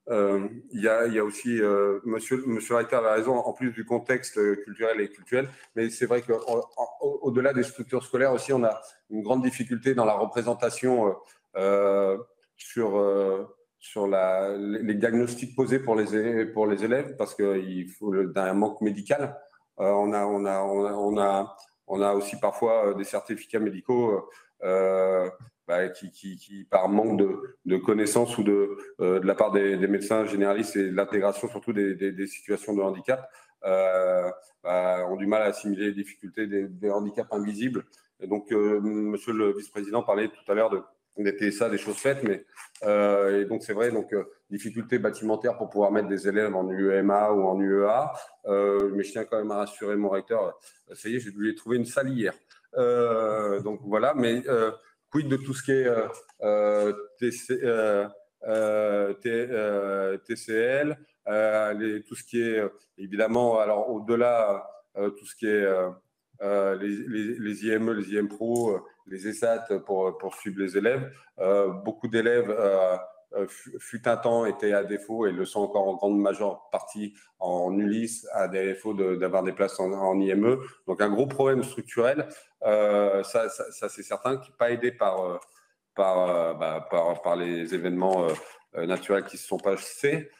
Il y a aussi, Monsieur Reiter a raison, en plus du contexte culturel et culturel, mais c'est vrai qu'au-delà des structures scolaires aussi, on a une grande difficulté dans la représentation sur les diagnostics posés pour les élèves, parce qu'il faut un manque médical. On a aussi parfois des certificats médicaux qui par manque de connaissances ou de la part des médecins généralistes et de l'intégration surtout des situations de handicap ont du mal à assimiler les difficultés des handicaps invisibles. Et donc, Monsieur le Vice-président parlait tout à l'heure des TSA, des choses faites, mais et donc c'est vrai, difficultés bâtimentaires pour pouvoir mettre des élèves en UEMA ou en UEA, mais je tiens quand même à rassurer mon recteur, ça y est, je lui ai trouvé une salle hier. Donc voilà, mais quid de tout ce qui est TCL, tout ce qui est évidemment, alors au-delà, tout ce qui est les IME, les IM Pro, les ESAT pour suivre les élèves. Beaucoup d'élèves, fut un temps, étaient à défaut et le sont encore en grande majeure partie en ULIS, à défaut d'avoir des places en IME. Donc un gros problème structurel, ça c'est certain, qui n'est pas aidé par les événements naturels qui ne se sont passés.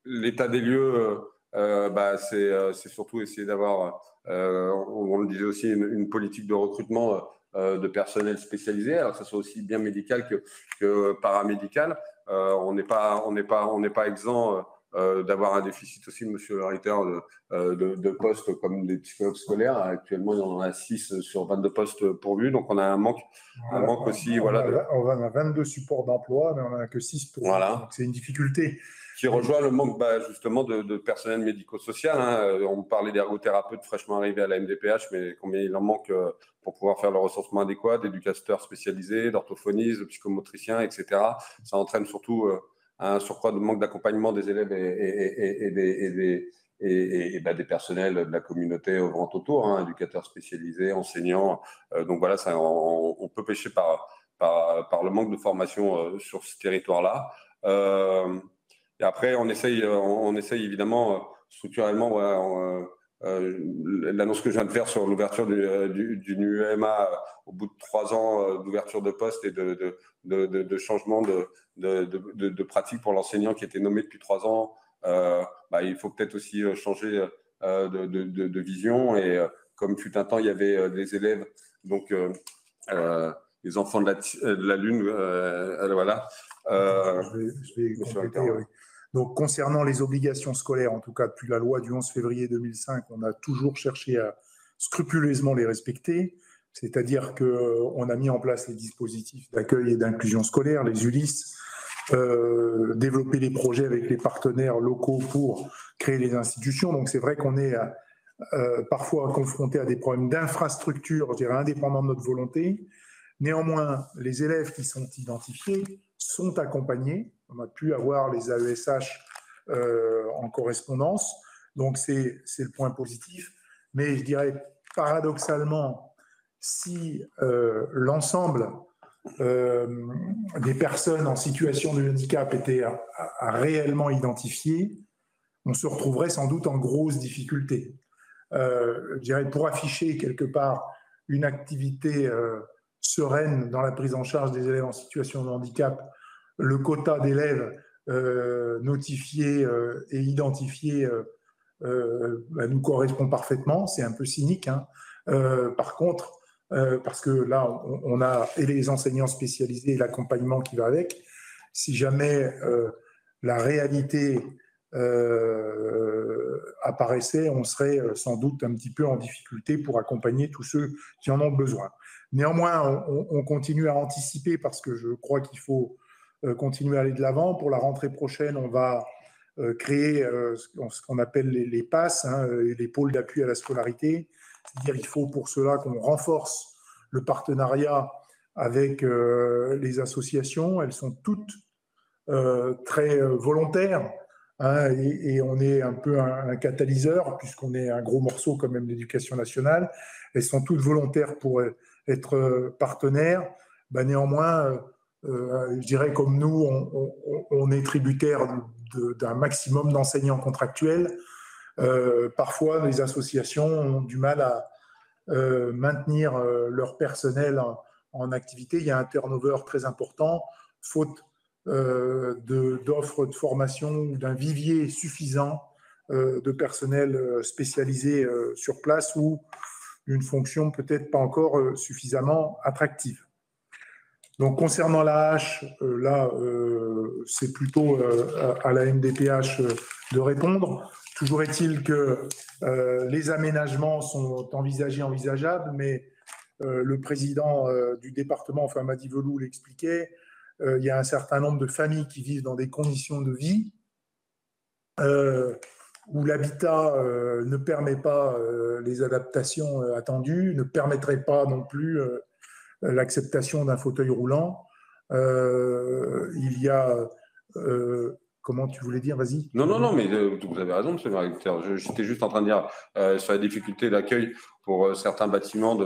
L'état des lieux, c'est surtout essayer d'avoir, on le disait aussi, une politique de recrutement de personnel spécialisé, alors que ce soit aussi bien médical que paramédical. On n'est pas exempt d'avoir un déficit aussi, Monsieur le Reiter, de postes comme des psychologues scolaires. Actuellement, il y en a 6 sur 22 postes pourvus, donc on a un manque aussi. On a 22 supports d'emploi, mais on n'en a que 6 pourvus. Voilà. Donc c'est une difficulté. Qui rejoint le manque justement de personnel médico-social. On parlait d'ergothérapeutes fraîchement arrivés à la MDPH, mais combien il en manque pour pouvoir faire le recensement adéquat, d'éducateurs spécialisés, d'orthophonistes, de psychomotriciens, etc. Ça entraîne surtout un surcroît de manque d'accompagnement des élèves et des personnels de la communauté œuvrant autour, éducateurs spécialisés, enseignants. Donc voilà, on peut pêcher par le manque de formation sur ce territoire-là. Et après, on essaye évidemment structurellement, l'annonce que je viens de faire sur l'ouverture d'une UEMA au bout de 3 ans d'ouverture de poste et de changement de pratique pour l'enseignant qui était nommé depuis 3 ans. Il faut peut-être aussi changer de vision. Et comme fut un temps, il y avait des élèves, donc les enfants de la Lune, voilà. Je vais compléter, oui. Donc, concernant les obligations scolaires, en tout cas depuis la loi du 11 février 2005, on a toujours cherché à scrupuleusement les respecter, c'est-à-dire qu'on a mis en place les dispositifs d'accueil et d'inclusion scolaire, les ULIS, développer les projets avec les partenaires locaux pour créer les institutions. Donc, c'est vrai qu'on est parfois confronté à des problèmes d'infrastructure, je dirais, indépendants de notre volonté. Néanmoins, les élèves qui sont identifiés sont accompagnés. On a pu avoir les AESH en correspondance, donc c'est le point positif. Mais je dirais paradoxalement, si l'ensemble des personnes en situation de handicap étaient à réellement identifier, on se retrouverait sans doute en grosse difficulté. Je dirais pour afficher quelque part une activité sereine dans la prise en charge des élèves en situation de handicap, le quota d'élèves notifiée et identifiée nous correspond parfaitement. C'est un peu cynique, hein. Par contre, parce que là, on a et les enseignants spécialisés et l'accompagnement qui va avec. Si jamais la réalité apparaissait, on serait sans doute un petit peu en difficulté pour accompagner tous ceux qui en ont besoin. Néanmoins, on continue à anticiper parce que je crois qu'il faut continuer à aller de l'avant. Pour la rentrée prochaine, on va créer ce qu'on appelle les PASS, hein, les pôles d'appui à la scolarité. C'est-à-dire qu'il faut pour cela qu'on renforce le partenariat avec les associations. Elles sont toutes très volontaires, hein, et on est un peu un catalyseur puisqu'on est un gros morceau quand même de l'éducation nationale. Elles sont toutes volontaires pour être partenaires. Néanmoins, je dirais comme nous, on est tributaire d'un maximum d'enseignants contractuels. Parfois, les associations ont du mal à maintenir leur personnel en activité. Il y a un turnover très important, faute d'offres de formation ou d'un vivier suffisant de personnel spécialisé sur place ou d'une fonction peut-être pas encore suffisamment attractive. Donc, concernant la hache, là, c'est plutôt à la MDPH de répondre. Toujours est-il que les aménagements sont envisageables, mais le président du département, enfin Madi Velou, l'expliquait, il y a un certain nombre de familles qui vivent dans des conditions de vie où l'habitat ne permet pas les adaptations attendues, ne permettrait pas non plus l'acceptation d'un fauteuil roulant. Il y a... comment tu voulais dire? Vas-y. Non, mais vous avez raison, monsieur le directeur. J'étais juste en train de dire sur la difficulté d'accueil pour certains bâtiments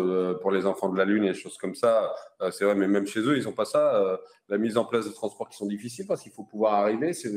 pour les enfants de la Lune et des choses comme ça. C'est vrai, mais même chez eux, ils n'ont pas ça. La mise en place de transports qui sont difficiles parce qu'il faut pouvoir arriver. C'est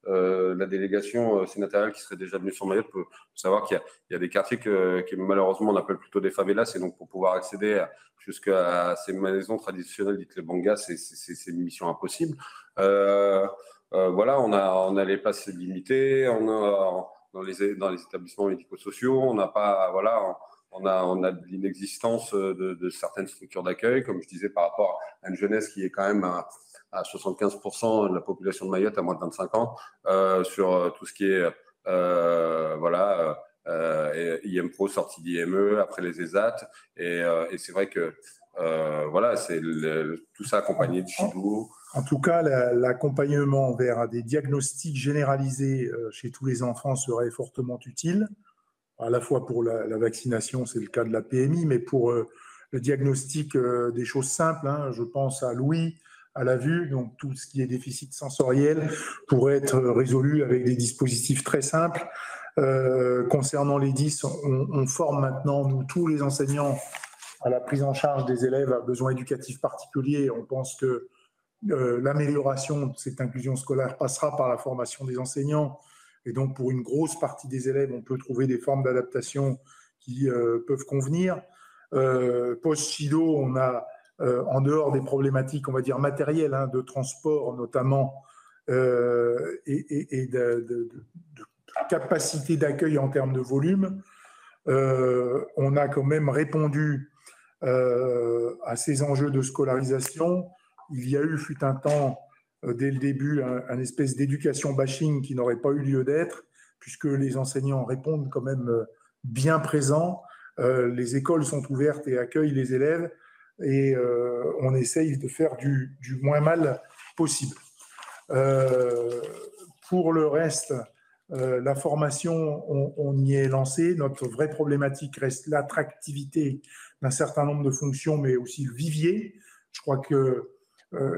la délégation sénatoriale qui serait déjà venue sur Mayotte peut savoir qu'il y a des quartiers que malheureusement on appelle plutôt des favelas, et donc pour pouvoir accéder jusqu'à ces maisons traditionnelles dites les bangas, c'est une mission impossible. Voilà, on a les places limitées, dans les établissements médico-sociaux, on n'a pas, voilà, on a l'inexistence de certaines structures d'accueil, comme je disais, par rapport à une jeunesse qui est quand même à 75% de la population de Mayotte à moins de 25 ans, sur tout ce qui est IMPRO, sortie d'IME, après les ESAT, et c'est vrai que voilà, c'est tout ça accompagné de Chidou. En tout cas, l'accompagnement vers des diagnostics généralisés chez tous les enfants serait fortement utile, à la fois pour la vaccination, c'est le cas de la PMI, mais pour le diagnostic des choses simples, hein, je pense à l'ouïe, à la vue, donc tout ce qui est déficit sensoriel pourrait être résolu avec des dispositifs très simples. Concernant les 10, on forme maintenant, nous, tous les enseignants à la prise en charge des élèves à besoins éducatifs particuliers. On pense que l'amélioration de cette inclusion scolaire passera par la formation des enseignants. Et donc, pour une grosse partie des élèves, on peut trouver des formes d'adaptation qui peuvent convenir. Post-Chido, on a, en dehors des problématiques, on va dire, matérielles, hein, de transport notamment, et de capacité d'accueil en termes de volume, on a quand même répondu à ces enjeux de scolarisation. Il y a eu, fut un temps, dès le début, un espèce d'éducation bashing qui n'aurait pas eu lieu d'être, puisque les enseignants répondent quand même bien présents. Les écoles sont ouvertes et accueillent les élèves, et on essaye de faire du moins mal possible. Pour le reste, la formation, on y est lancé. Notre vraie problématique reste l'attractivité d'un certain nombre de fonctions, mais aussi le vivier. Je crois que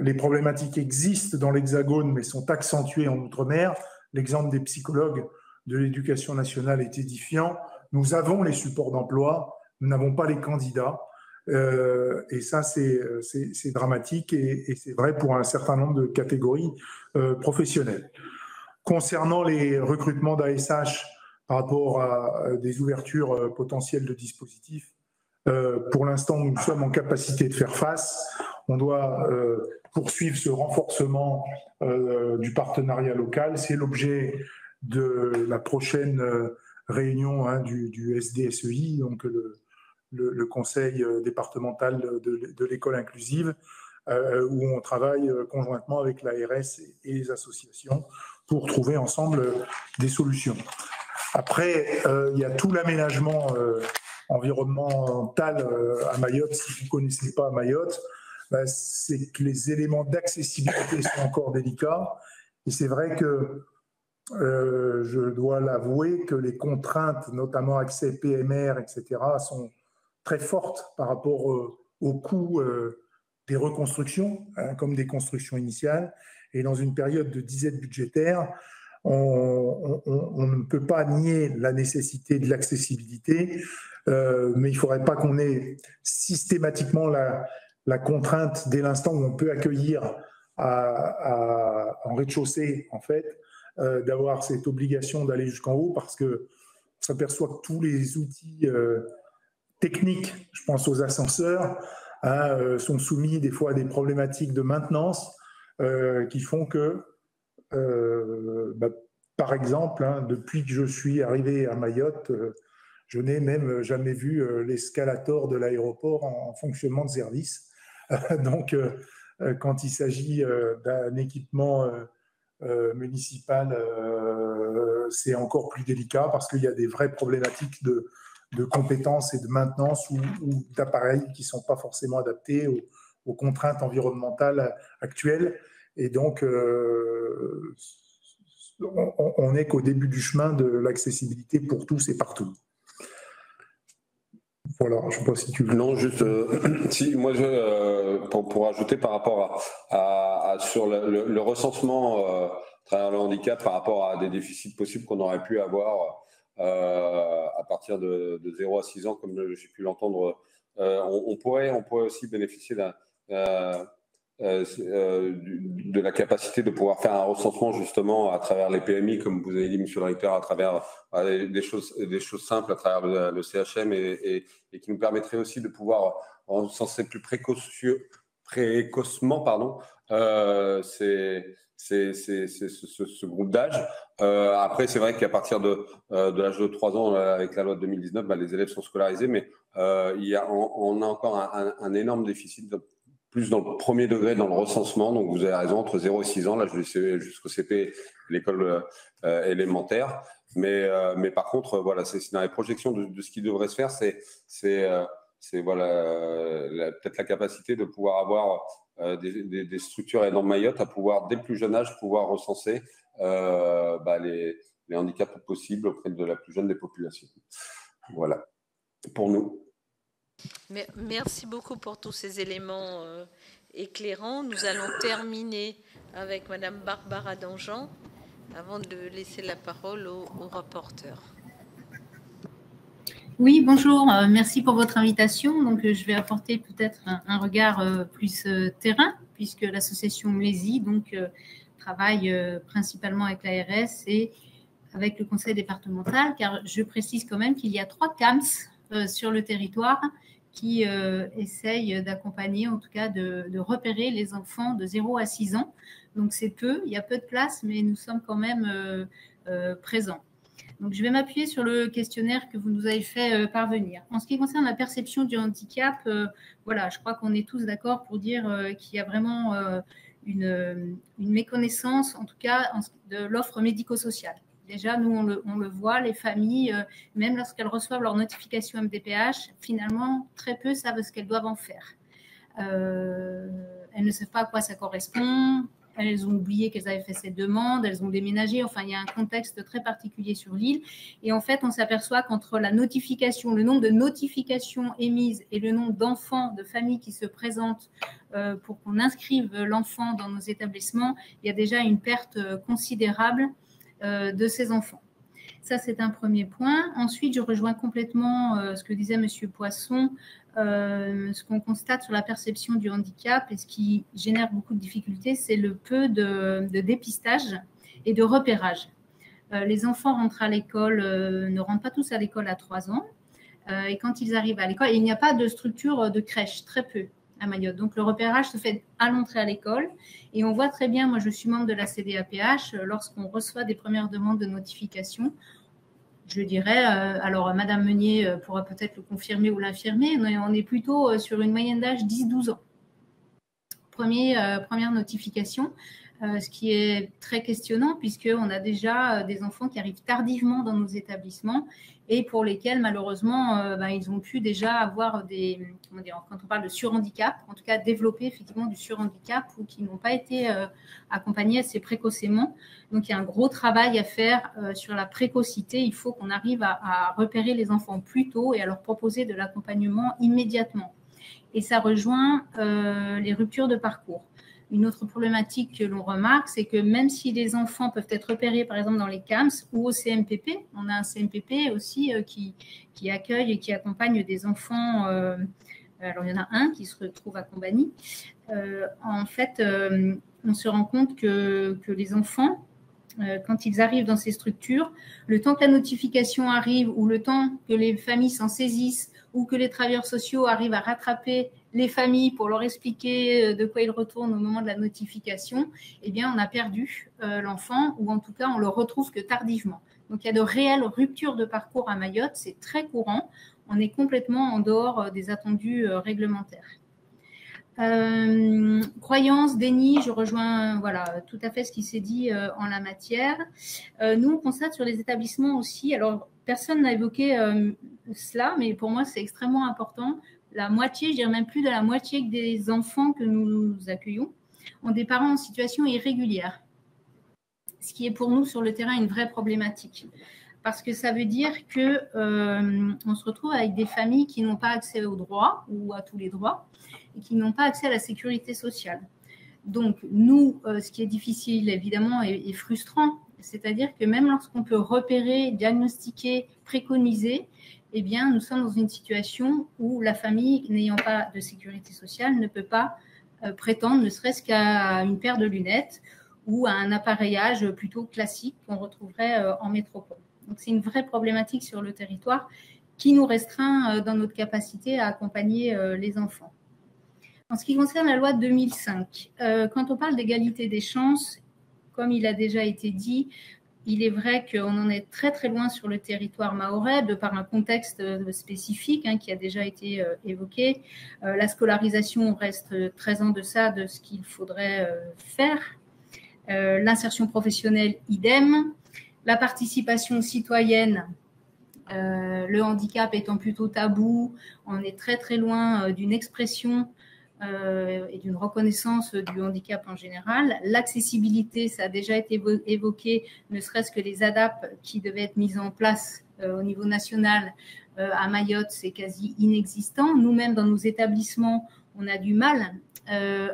les problématiques existent dans l'Hexagone, mais sont accentuées en Outre-mer. L'exemple des psychologues de l'Éducation nationale est édifiant. Nous avons les supports d'emploi, nous n'avons pas les candidats. Et ça, c'est dramatique, et c'est vrai pour un certain nombre de catégories professionnelles. Concernant les recrutements d'ASH par rapport à des ouvertures potentielles de dispositifs, pour l'instant, nous sommes en capacité de faire face. On doit poursuivre ce renforcement du partenariat local. C'est l'objet de la prochaine réunion du SDSEI, donc le conseil départemental de l'école inclusive, où on travaille conjointement avec l'ARS et les associations pour trouver ensemble des solutions. Après, il y a tout l'aménagement environnemental à Mayotte. Si vous ne connaissez pas Mayotte, c'est que les éléments d'accessibilité sont encore délicats. Et c'est vrai que je dois l'avouer que les contraintes, notamment accès PMR, etc., sont très fortes par rapport au coût des reconstructions, comme des constructions initiales. Et dans une période de disette budgétaire, on ne peut pas nier la nécessité de l'accessibilité, mais il ne faudrait pas qu'on ait systématiquement la contrainte dès l'instant où on peut accueillir en rez-de-chaussée, en fait, d'avoir cette obligation d'aller jusqu'en haut, parce qu'on s'aperçoit que tous les outils techniques, je pense aux ascenseurs, sont soumis des fois à des problématiques de maintenance qui font que, par exemple, depuis que je suis arrivé à Mayotte, je n'ai même jamais vu l'escalator de l'aéroport en fonctionnement de service. Donc, quand il s'agit d'un équipement municipal, c'est encore plus délicat parce qu'il y a des vraies problématiques de compétences et de maintenance ou d'appareils qui ne sont pas forcément adaptés aux contraintes environnementales actuelles. Et donc, on n'est qu'au début du chemin de l'accessibilité pour tous et partout. Voilà, je ne sais pas si tu veux. Non, juste, si, moi, pour ajouter par rapport sur le recensement à travers le handicap, par rapport à des déficits possibles qu'on aurait pu avoir à partir de 0 à 6 ans, comme j'ai pu l'entendre, on pourrait aussi bénéficier de la capacité de pouvoir faire un recensement justement à travers les PMI, comme vous avez dit, monsieur le recteur, à travers des choses simples, à travers le CHM et qui nous permettrait aussi de pouvoir recenser plus précocement ce groupe d'âge. Après, c'est vrai qu'à partir de l'âge de 3 ans, avec la loi de 2019, les élèves sont scolarisés, mais on a encore un énorme déficit plus dans le premier degré, dans le recensement. Donc, vous avez raison, entre 0 et 6 ans, là, jusqu'au CP, l'école élémentaire. Mais par contre, voilà, c'est dans les projections de ce qui devrait se faire, c'est peut-être la capacité de pouvoir avoir des structures aidant Mayotte à pouvoir, dès le plus jeune âge, pouvoir recenser les handicaps possibles auprès de la plus jeune des populations. Voilà, pour nous. Merci beaucoup pour tous ces éléments éclairants. Nous allons terminer avec Madame Barbara Danjean avant de laisser la parole au rapporteur. Oui, bonjour, merci pour votre invitation. Donc, je vais apporter peut-être un regard plus terrain, puisque l'association Mlésie travaille principalement avec l'ARS et avec le conseil départemental, car je précise quand même qu'il y a 3 CAMS sur le territoire qui essayent d'accompagner, en tout cas de repérer les enfants de 0 à 6 ans. Donc, c'est peu, il y a peu de place, mais nous sommes quand même présents. Donc, je vais m'appuyer sur le questionnaire que vous nous avez fait parvenir. En ce qui concerne la perception du handicap, voilà, je crois qu'on est tous d'accord pour dire qu'il y a vraiment une méconnaissance, en tout cas, de l'offre médico-sociale. Déjà, nous, on le voit, les familles, même lorsqu'elles reçoivent leur notification MDPH, finalement, très peu savent ce qu'elles doivent en faire. Elles ne savent pas à quoi ça correspond. Elles ont oublié qu'elles avaient fait cette demande, elles ont déménagé. Enfin, il y a un contexte très particulier sur l'île. Et en fait, on s'aperçoit qu'entre la notification, le nombre de notifications émises et le nombre d'enfants, de familles qui se présentent pour qu'on inscrive l'enfant dans nos établissements, il y a déjà une perte considérable de ces enfants. Ça, c'est un premier point. Ensuite, je rejoins complètement ce que disait M. Poisson. Ce qu'on constate sur la perception du handicap et ce qui génère beaucoup de difficultés, c'est le peu de dépistage et de repérage. Les enfants rentrent à l'école, ne rentrent pas tous à l'école à 3 ans. Et quand ils arrivent à l'école, il n'y a pas de structure de crèche, très peu. à Mayotte. Donc, le repérage se fait à l'entrée à l'école et on voit très bien, moi je suis membre de la CDAPH, lorsqu'on reçoit des premières demandes de notification, je dirais, alors Madame Meunier pourra peut-être le confirmer ou l'infirmer, on est plutôt sur une moyenne d'âge 10-12 ans. Première notification, ce qui est très questionnant puisqu'on a déjà des enfants qui arrivent tardivement dans nos établissements et pour lesquels malheureusement ils ont pu déjà avoir des, quand on parle de surhandicap, en tout cas développer effectivement du surhandicap ou qui n'ont pas été accompagnés assez précocement. Donc il y a un gros travail à faire sur la précocité. Il faut qu'on arrive à repérer les enfants plus tôt et à leur proposer de l'accompagnement immédiatement. Et ça rejoint les ruptures de parcours. Une autre problématique que l'on remarque, c'est que même si les enfants peuvent être repérés, par exemple, dans les CAMS ou au CMPP, on a un CMPP aussi qui accueille et qui accompagne des enfants. Alors, il y en a un qui se retrouve à Combani. En fait, on se rend compte que les enfants, quand ils arrivent dans ces structures, le temps que la notification arrive ou le temps que les familles s'en saisissent ou que les travailleurs sociaux arrivent à rattraper les familles pour leur expliquer de quoi ils retournent au moment de la notification, eh bien, on a perdu l'enfant ou en tout cas, on le retrouve que tardivement. Donc, il y a de réelles ruptures de parcours à Mayotte, c'est très courant. On est complètement en dehors des attendus réglementaires. Croyance, déni, je rejoins tout à fait ce qui s'est dit en la matière. Nous, on constate sur les établissements aussi, alors personne n'a évoqué cela, mais pour moi, c'est extrêmement important. La moitié, je dirais même plus de la moitié des enfants que nous accueillons ont des parents en situation irrégulière, ce qui est pour nous sur le terrain une vraie problématique. Parce que ça veut dire qu'on se retrouve avec des familles qui n'ont pas accès aux droits ou à tous les droits et qui n'ont pas accès à la sécurité sociale. Donc, nous, ce qui est difficile, évidemment, et frustrant, c'est-à-dire que même lorsqu'on peut repérer, diagnostiquer, préconiser, eh bien, nous sommes dans une situation où la famille, n'ayant pas de sécurité sociale, ne peut pas prétendre, ne serait-ce qu'à une paire de lunettes ou à un appareillage plutôt classique qu'on retrouverait en métropole. Donc, c'est une vraie problématique sur le territoire qui nous restreint dans notre capacité à accompagner les enfants. En ce qui concerne la loi de 2005, quand on parle d'égalité des chances, comme il a déjà été dit, il est vrai qu'on en est très très loin sur le territoire mahorais, de par un contexte spécifique qui a déjà été évoqué. La scolarisation reste très en deçà de ce qu'il faudrait faire. L'insertion professionnelle, idem. La participation citoyenne, le handicap étant plutôt tabou, on est très très loin d'une expression et d'une reconnaissance du handicap en général. L'accessibilité, ça a déjà été évoqué, ne serait-ce que les ADAP qui devaient être mises en place au niveau national à Mayotte, c'est quasi inexistant. Nous-mêmes, dans nos établissements, on a du mal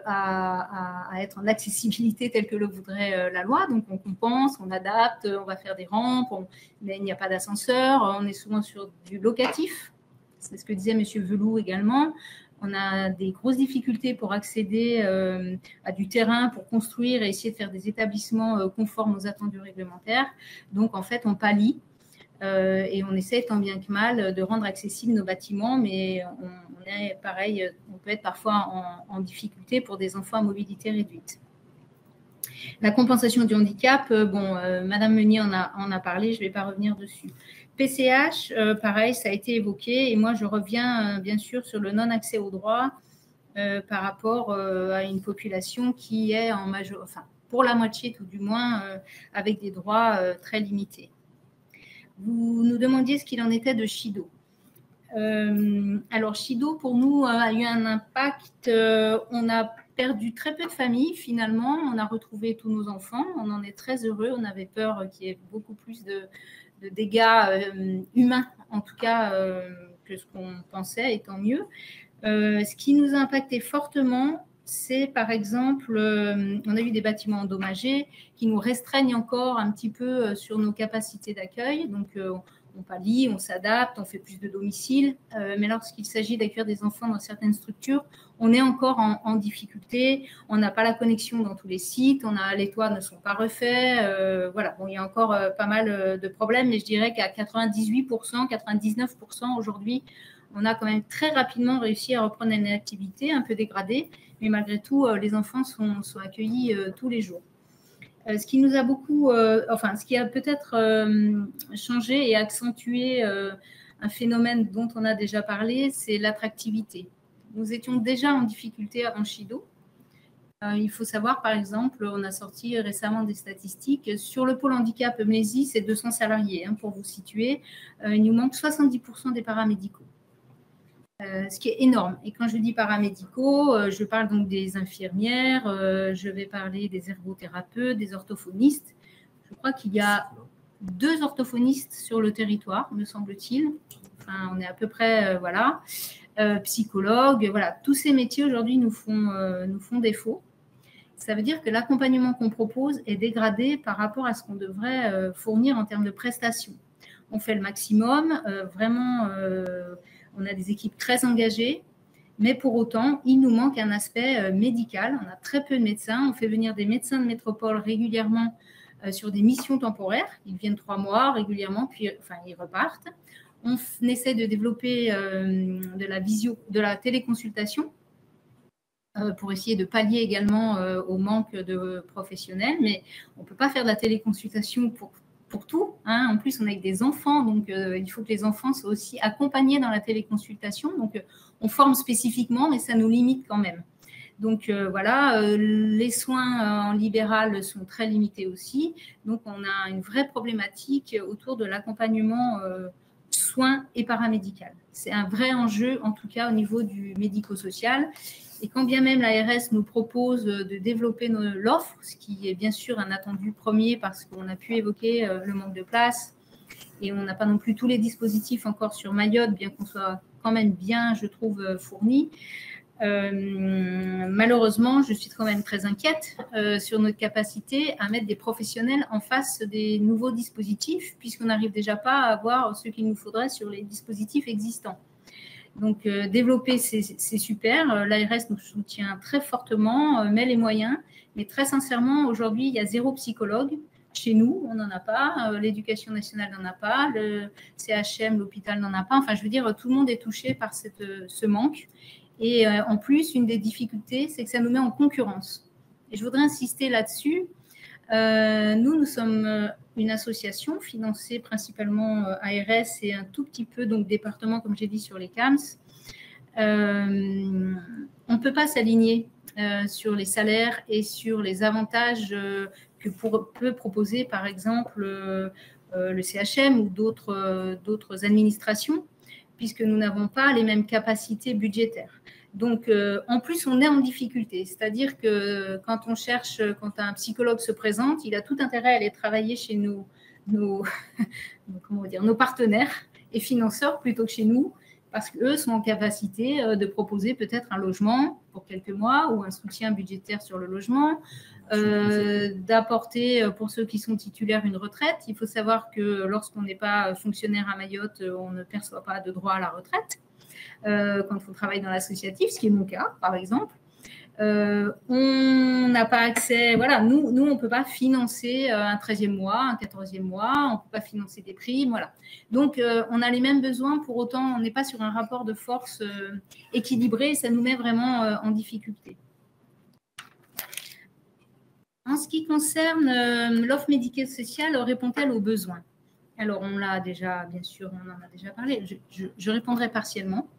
à être en accessibilité telle que le voudrait la loi. Donc, on compense, on adapte, on va faire des rampes, mais il n'y a pas d'ascenseur. On est souvent sur du locatif. C'est ce que disait M. Veloux également. On a des grosses difficultés pour accéder à du terrain, pour construire et essayer de faire des établissements conformes aux attendus réglementaires. Donc, en fait, on pallie et on essaie tant bien que mal de rendre accessibles nos bâtiments, mais on est pareil, on peut être parfois en difficulté pour des enfants à mobilité réduite. La compensation du handicap, Madame Meunier en a parlé, je ne vais pas revenir dessus. PCH, pareil, ça a été évoqué et moi je reviens bien sûr sur le non-accès aux droits par rapport à une population qui est pour la moitié tout du moins avec des droits très limités. Vous nous demandiez ce qu'il en était de Chido. Alors Chido pour nous a eu un impact, on a perdu très peu de familles finalement, on a retrouvé tous nos enfants, on en est très heureux, on avait peur qu'il y ait beaucoup plus de dégâts humains, en tout cas, que ce qu'on pensait, et tant mieux. Ce qui nous a impacté fortement, c'est par exemple, on a eu des bâtiments endommagés qui nous restreignent encore un petit peu sur nos capacités d'accueil. Donc, on pallie, on s'adapte, on fait plus de domiciles. Mais lorsqu'il s'agit d'accueillir des enfants dans certaines structures, on est encore en difficulté. On n'a pas la connexion dans tous les sites. Les toits ne sont pas refaits. Voilà, il y a encore pas mal de problèmes. Mais je dirais qu'à 98%, 99% aujourd'hui, on a quand même très rapidement réussi à reprendre une activité un peu dégradée, mais malgré tout, les enfants sont accueillis tous les jours. Ce qui nous a beaucoup, ce qui a peut-être changé et accentué un phénomène dont on a déjà parlé, c'est l'attractivité. Nous étions déjà en difficulté avant Chido. Il faut savoir, par exemple, on a sorti récemment des statistiques. Sur le pôle handicap Mlésie, c'est 200 salariés, pour vous situer. Il nous manque 70% des paramédicaux, ce qui est énorme. Et quand je dis paramédicaux, je parle donc des infirmières, je vais parler des ergothérapeutes, des orthophonistes. Je crois qu'il y a 2 orthophonistes sur le territoire, me semble-t-il. Enfin, on est à peu près, voilà. Psychologues, voilà. Tous ces métiers aujourd'hui nous font défaut. Ça veut dire que l'accompagnement qu'on propose est dégradé par rapport à ce qu'on devrait fournir en termes de prestations. On fait le maximum, vraiment, on a des équipes très engagées, mais pour autant, il nous manque un aspect médical. On a très peu de médecins. On fait venir des médecins de métropole régulièrement sur des missions temporaires. Ils viennent 3 mois régulièrement, puis ils repartent. On essaie de développer de la téléconsultation pour essayer de pallier également au manque de professionnels, mais on ne peut pas faire de la téléconsultation pour tout. En plus, on est avec des enfants, donc il faut que les enfants soient aussi accompagnés dans la téléconsultation. Donc, on forme spécifiquement, mais ça nous limite quand même. Donc, les soins en libéral sont très limités aussi. Donc, on a une vraie problématique autour de l'accompagnement soins et paramédical. C'est un vrai enjeu, en tout cas, au niveau du médico-social. Et quand bien même l'ARS nous propose de développer l'offre, ce qui est bien sûr un attendu premier parce qu'on a pu évoquer le manque de place et on n'a pas non plus tous les dispositifs encore sur Mayotte, bien qu'on soit quand même bien, je trouve, fourni. Malheureusement, je suis quand même très inquiète sur notre capacité à mettre des professionnels en face des nouveaux dispositifs, puisqu'on n'arrive déjà pas à avoir ce qu'il nous faudrait sur les dispositifs existants. Donc, développer, c'est super. L'ARS nous soutient très fortement, met les moyens, mais très sincèrement, aujourd'hui, il y a 0 psychologue. Chez nous, on n'en a pas. L'éducation nationale n'en a pas. Le CHM, l'hôpital n'en a pas. Enfin, je veux dire, tout le monde est touché par ce manque. Et en plus, une des difficultés, c'est que ça nous met en concurrence. Et je voudrais insister là-dessus. Nous sommes une association financée principalement ARS et un tout petit peu, donc département, comme j'ai dit, sur les CAMS. On ne peut pas s'aligner sur les salaires et sur les avantages que peut proposer, par exemple, le CHM ou d'autres administrations, puisque nous n'avons pas les mêmes capacités budgétaires. Donc, en plus, on est en difficulté. C'est-à-dire que quand un psychologue se présente, il a tout intérêt à aller travailler chez nos partenaires et financeurs plutôt que chez nous, parce qu'eux sont en capacité de proposer peut-être un logement pour quelques mois ou un soutien budgétaire sur le logement, d'apporter pour ceux qui sont titulaires une retraite. Il faut savoir que lorsqu'on n'est pas fonctionnaire à Mayotte, on ne perçoit pas de droit à la retraite quand on travaille dans l'associatif, ce qui est mon cas, par exemple. On n'a pas accès, voilà, nous on ne peut pas financer un 13e mois, un 14e mois, on ne peut pas financer des primes, voilà. Donc, on a les mêmes besoins, pour autant, on n'est pas sur un rapport de force équilibré, et ça nous met vraiment en difficulté. En ce qui concerne l'offre médico-sociale, répond-elle aux besoins? Alors, on l'a déjà, bien sûr, on en a déjà parlé, je répondrai partiellement.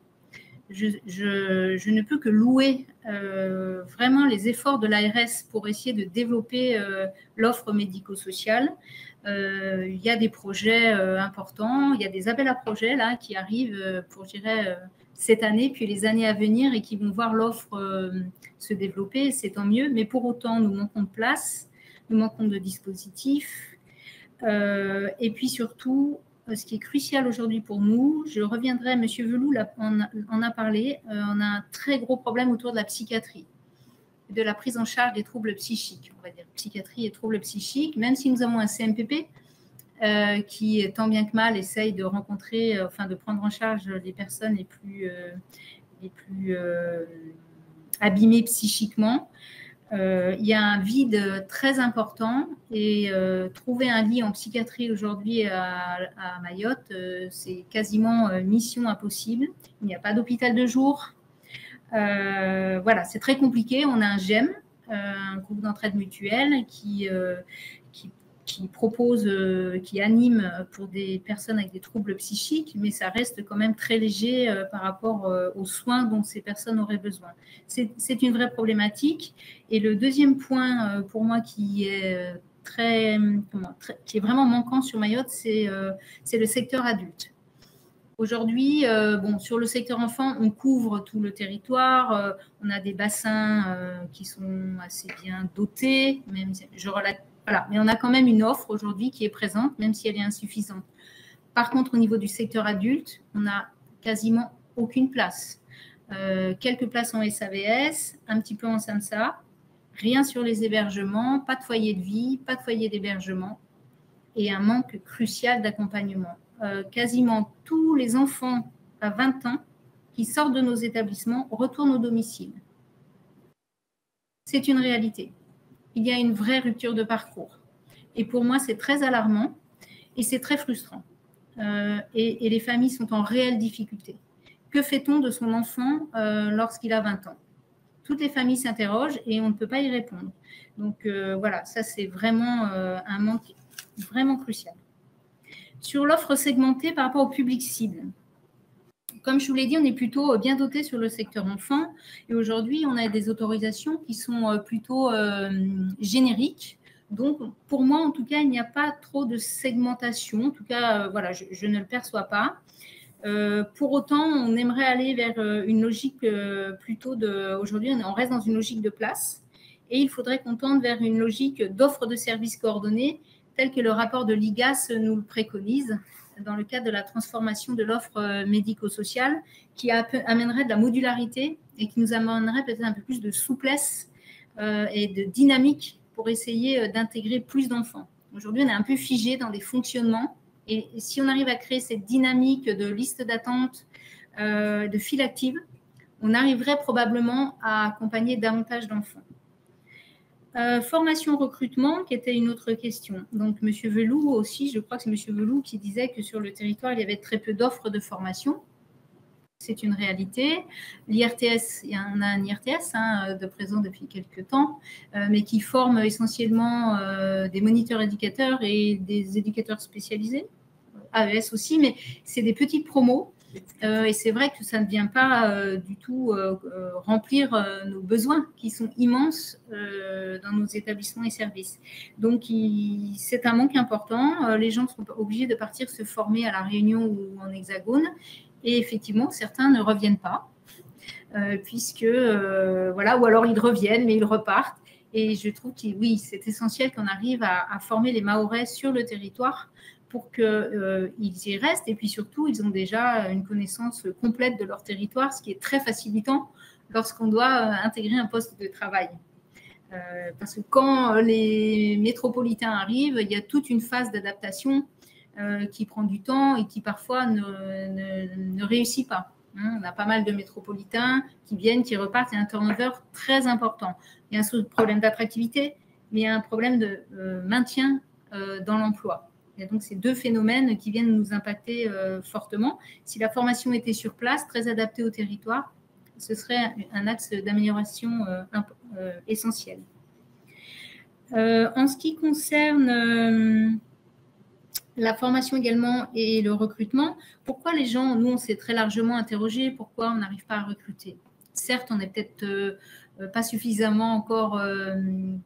Je ne peux que louer vraiment les efforts de l'ARS pour essayer de développer l'offre médico-sociale. Il y a des projets importants, il y a des appels à projets là, qui arrivent pour, je dirais, cette année, puis les années à venir et qui vont voir l'offre se développer, c'est tant mieux. Mais pour autant, nous manquons de place, nous manquons de dispositifs. Et puis surtout, ce qui est crucial aujourd'hui pour nous, je reviendrai, M. Velou en a parlé, on a un très gros problème autour de la psychiatrie, de la prise en charge des troubles psychiques, on va dire, psychiatrie et troubles psychiques, même si nous avons un CMPP qui, tant bien que mal, essaye de rencontrer, de prendre en charge les personnes les plus abîmées psychiquement. Il y a un vide très important et trouver un lit en psychiatrie aujourd'hui à Mayotte, c'est quasiment mission impossible. Il n'y a pas d'hôpital de jour. Voilà, c'est très compliqué. On a un GEM, un groupe d'entraide mutuelle qui propose, qui anime pour des personnes avec des troubles psychiques, mais ça reste quand même très léger par rapport aux soins dont ces personnes auraient besoin. C'est une vraie problématique. Et le deuxième point pour moi qui est qui est vraiment manquant sur Mayotte, c'est le secteur adulte. Aujourd'hui, sur le secteur enfant, on couvre tout le territoire. On a des bassins qui sont assez bien dotés, même voilà, mais on a quand même une offre aujourd'hui qui est présente, même si elle est insuffisante. Par contre, au niveau du secteur adulte, on n'a quasiment aucune place. Quelques places en SAVS, un petit peu en SAMSA, rien sur les hébergements, pas de foyer de vie, pas de foyer d'hébergement et un manque crucial d'accompagnement. Quasiment tous les enfants à 20 ans qui sortent de nos établissements retournent au domicile. C'est une réalité. Il y a une vraie rupture de parcours. Et pour moi, c'est très alarmant et c'est très frustrant. Et les familles sont en réelle difficulté. Que fait-on de son enfant lorsqu'il a 20 ans? Toutes les familles s'interrogent et on ne peut pas y répondre. Donc voilà, ça c'est vraiment un manque vraiment crucial. Sur l'offre segmentée par rapport au public cible, comme je vous l'ai dit, on est plutôt bien doté sur le secteur enfant. Et aujourd'hui, on a des autorisations qui sont plutôt génériques. Donc, pour moi, en tout cas, il n'y a pas trop de segmentation. En tout cas, voilà, je ne le perçois pas. Pour autant, on aimerait aller vers une logique plutôt de... Aujourd'hui, on reste dans une logique de place. Et il faudrait qu'on tende vers une logique d'offre de services coordonnés, tel que le rapport de l'IGAS nous le préconise, dans le cadre de la transformation de l'offre médico-sociale, qui amènerait de la modularité et qui nous amènerait peut-être un peu plus de souplesse et de dynamique pour essayer d'intégrer plus d'enfants. Aujourd'hui, on est un peu figé dans des fonctionnements et si on arrive à créer cette dynamique de liste d'attente, de file active, on arriverait probablement à accompagner davantage d'enfants. Formation recrutement, qui était une autre question. Donc, M. Veloux aussi, je crois que c'est M. Veloux qui disait que sur le territoire, il y avait très peu d'offres de formation. C'est une réalité. L'IRTS, il y en a un IRTS de présent depuis quelques temps, mais qui forme essentiellement des moniteurs éducateurs et des éducateurs spécialisés, AES aussi, mais c'est des petites promos. Et c'est vrai que ça ne vient pas du tout remplir nos besoins qui sont immenses dans nos établissements et services. Donc, c'est un manque important. Les gens sont obligés de partir se former à La Réunion ou en Hexagone. Et effectivement, certains ne reviennent pas, puisque, voilà, ou alors ils reviennent, mais ils repartent. Et je trouve que oui, c'est essentiel qu'on arrive à former les Mahorais sur le territoire pour qu'ils y restent. Et puis surtout, ils ont déjà une connaissance complète de leur territoire, ce qui est très facilitant lorsqu'on doit intégrer un poste de travail. Parce que quand les métropolitains arrivent, il y a toute une phase d'adaptation qui prend du temps et qui parfois ne réussit pas. On a pas mal de métropolitains qui viennent, qui repartent. Il y a un turnover très important. Il y a un problème d'attractivité, mais il y a un problème de maintien dans l'emploi. Il y a donc ces deux phénomènes qui viennent nous impacter fortement. Si la formation était sur place, très adaptée au territoire, ce serait un axe d'amélioration essentiel. En ce qui concerne la formation également et le recrutement, pourquoi les gens, nous on s'est très largement interrogé, pourquoi on n'arrive pas à recruter? Certes, on n'est peut-être pas suffisamment encore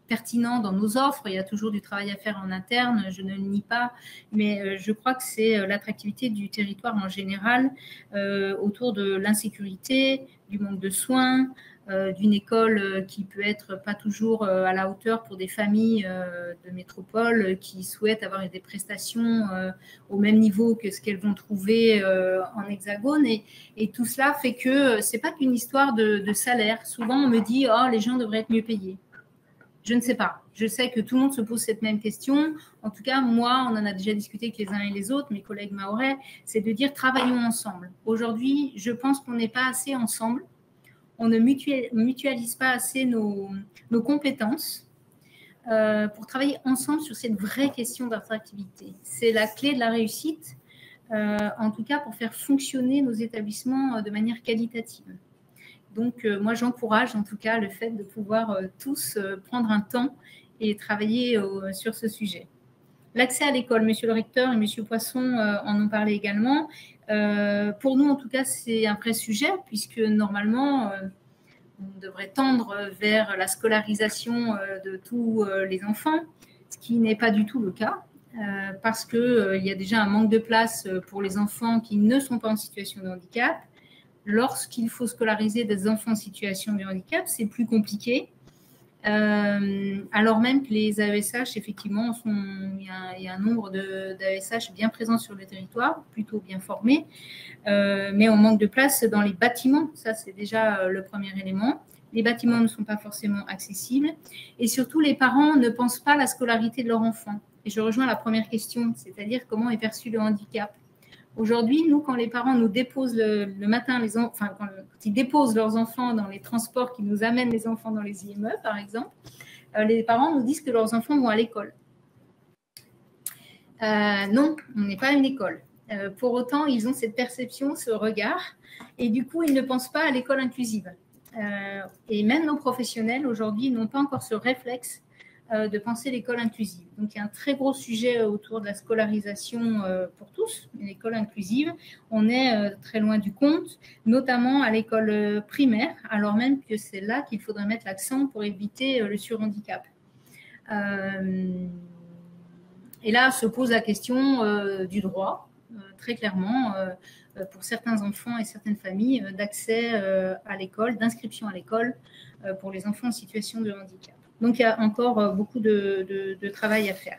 pertinent dans nos offres, il y a toujours du travail à faire en interne, je ne le nie pas, mais je crois que c'est l'attractivité du territoire en général autour de l'insécurité, du manque de soins, d'une école qui peut être pas toujours à la hauteur pour des familles de métropole qui souhaitent avoir des prestations au même niveau que ce qu'elles vont trouver en hexagone. Et tout cela fait que c'est pas qu'une histoire de salaire. Souvent, on me dit « Oh, les gens devraient être mieux payés ». Je ne sais pas. Je sais que tout le monde se pose cette même question. En tout cas, moi, on en a déjà discuté avec les uns et les autres, mes collègues mahorais, c'est de dire « travaillons ensemble ». Aujourd'hui, je pense qu'on n'est pas assez ensemble. on ne mutualise pas assez nos compétences pour travailler ensemble sur cette vraie question d'attractivité. C'est la clé de la réussite, en tout cas pour faire fonctionner nos établissements de manière qualitative. Donc, moi, j'encourage en tout cas le fait de pouvoir tous prendre un temps et travailler sur ce sujet. L'accès à l'école, monsieur le recteur et monsieur Poisson en ont parlé également. Pour nous, en tout cas, c'est un vrai sujet puisque normalement, on devrait tendre vers la scolarisation de tous les enfants, ce qui n'est pas du tout le cas parce qu'il y a déjà un manque de place pour les enfants qui ne sont pas en situation de handicap. Lorsqu'il faut scolariser des enfants en situation de handicap, c'est plus compliqué. Alors même que les AESH, effectivement, il y a un nombre d'AESH bien présents sur le territoire, plutôt bien formés, mais on manque de place dans les bâtiments. Ça, c'est déjà le premier élément. Les bâtiments ne sont pas forcément accessibles et surtout, les parents ne pensent pas à la scolarité de leur enfant. Et je rejoins la première question, c'est-à-dire comment est perçu le handicap. Aujourd'hui, nous, quand les parents nous déposent le matin, quand ils déposent leurs enfants dans les transports qui nous amènent les enfants dans les IME, par exemple, les parents nous disent que leurs enfants vont à l'école. Non, on n'est pas une école. Pour autant, ils ont cette perception, ce regard, et du coup, ils ne pensent pas à l'école inclusive. Et même nos professionnels, aujourd'hui, n'ont pas encore ce réflexe de penser l'école inclusive. Donc, il y a un très gros sujet autour de la scolarisation pour tous, l'école inclusive. On est très loin du compte, notamment à l'école primaire, alors même que c'est là qu'il faudrait mettre l'accent pour éviter le surhandicap. Et là se pose la question du droit, très clairement, pour certains enfants et certaines familles, d'accès à l'école, d'inscription à l'école pour les enfants en situation de handicap. Donc, il y a encore beaucoup de travail à faire.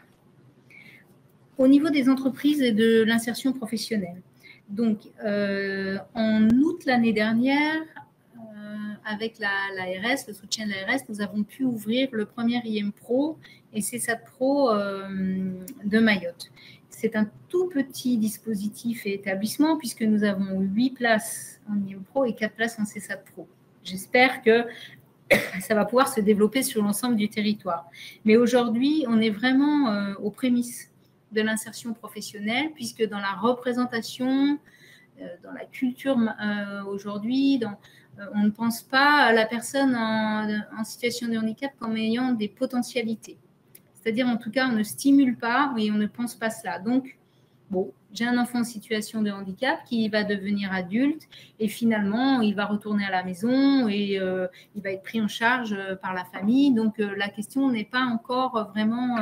Au niveau des entreprises et de l'insertion professionnelle, donc, en août l'année dernière, avec l'ARS, le soutien de l'ARS, nous avons pu ouvrir le premier IM Pro et CESAD Pro de Mayotte. C'est un tout petit dispositif et établissement puisque nous avons 8 places en IM Pro et 4 places en CESAD Pro. J'espère que ça va pouvoir se développer sur l'ensemble du territoire. Mais aujourd'hui, on est vraiment aux prémices de l'insertion professionnelle, puisque dans la représentation, dans la culture aujourd'hui, on ne pense pas à la personne en situation de handicap comme ayant des potentialités. C'est-à-dire, en tout cas, on ne stimule pas et on ne pense pas cela. Donc, bon, j'ai un enfant en situation de handicap qui va devenir adulte et finalement, il va retourner à la maison et il va être pris en charge par la famille. Donc, la question n'est pas encore vraiment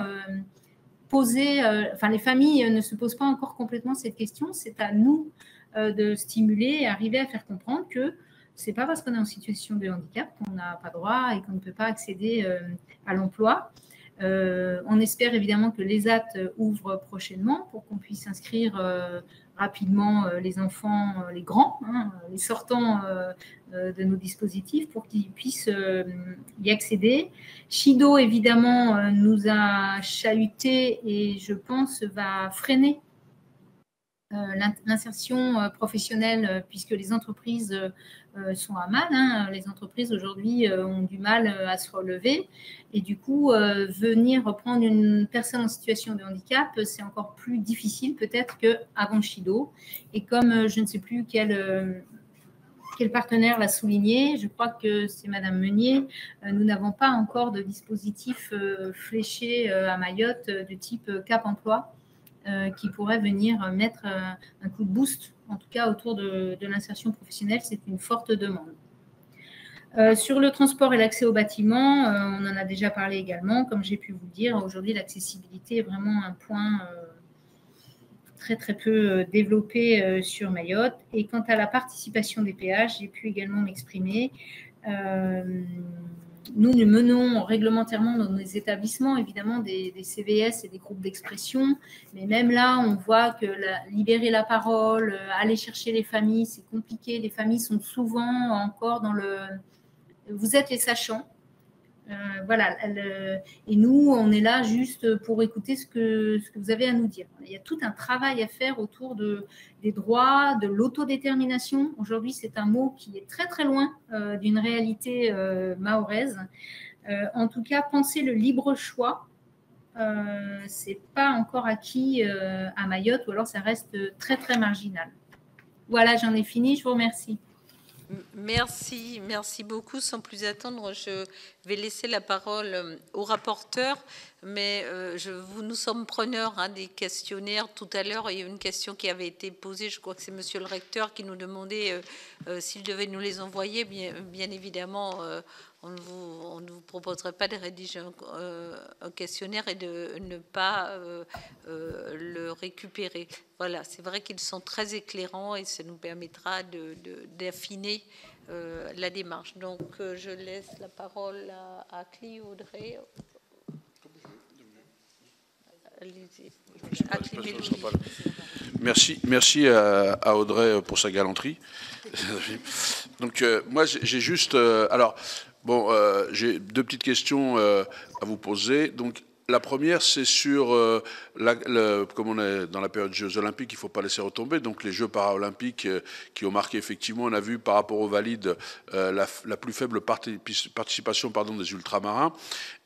posée. Enfin, les familles ne se posent pas encore complètement cette question. C'est à nous de stimuler et arriver à faire comprendre que ce n'est pas parce qu'on est en situation de handicap qu'on n'a pas droit et qu'on ne peut pas accéder à l'emploi. On espère évidemment que l'ESAT ouvre prochainement pour qu'on puisse inscrire rapidement les enfants, les grands, les sortants de nos dispositifs pour qu'ils puissent y accéder. Chido, évidemment, nous a chahuté et je pense va freiner l'insertion professionnelle puisque les entreprises sont à mal. Les entreprises aujourd'hui ont du mal à se relever et du coup, venir reprendre une personne en situation de handicap, c'est encore plus difficile peut-être qu'avant Chido. Et comme je ne sais plus quel partenaire l'a souligné, je crois que c'est Madame Meunier, nous n'avons pas encore de dispositif fléché à Mayotte de type Cap Emploi qui pourrait venir mettre un coup de boost, en tout cas autour de l'insertion professionnelle. C'est une forte demande. Sur le transport et l'accès au bâtiment, on en a déjà parlé également. Comme j'ai pu vous le dire, aujourd'hui, l'accessibilité est vraiment un point très, très peu développé sur Mayotte. Et quant à la participation des péages, j'ai pu également m'exprimer. Nous menons réglementairement dans nos établissements, évidemment, des CVS et des groupes d'expression. Mais même là, on voit que libérer la parole, aller chercher les familles, c'est compliqué. Les familles sont souvent encore dans le « vous êtes les sachants ». Voilà. Et nous, on est là juste pour écouter ce que vous avez à nous dire. Il y a tout un travail à faire autour des droits, de l'autodétermination. Aujourd'hui, c'est un mot qui est très, très loin d'une réalité mahoraise. En tout cas, penser le libre choix, c'est pas encore acquis à Mayotte, ou alors ça reste très, très marginal. Voilà, j'en ai fini. Je vous remercie. Merci beaucoup. Sans plus attendre, je vais laisser la parole au rapporteur, mais nous sommes preneurs des questionnaires. Tout à l'heure, il y a une question qui avait été posée, je crois que c'est monsieur le recteur qui nous demandait s'il devait nous les envoyer. Bien évidemment, on ne vous proposerait pas de rédiger un questionnaire et de ne pas le récupérer. Voilà, c'est vrai qu'ils sont très éclairants et ça nous permettra d'affiner la démarche. Donc, je laisse la parole à Cli, Audrey. Merci à Audrey pour sa galanterie. Donc, moi, j'ai juste... j'ai deux petites questions à vous poser. Donc, la première, c'est sur, comme on est dans la période des Jeux Olympiques, il ne faut pas laisser retomber. Donc les Jeux Paralympiques qui ont marqué effectivement, on a vu par rapport aux valides la plus faible participation des ultramarins.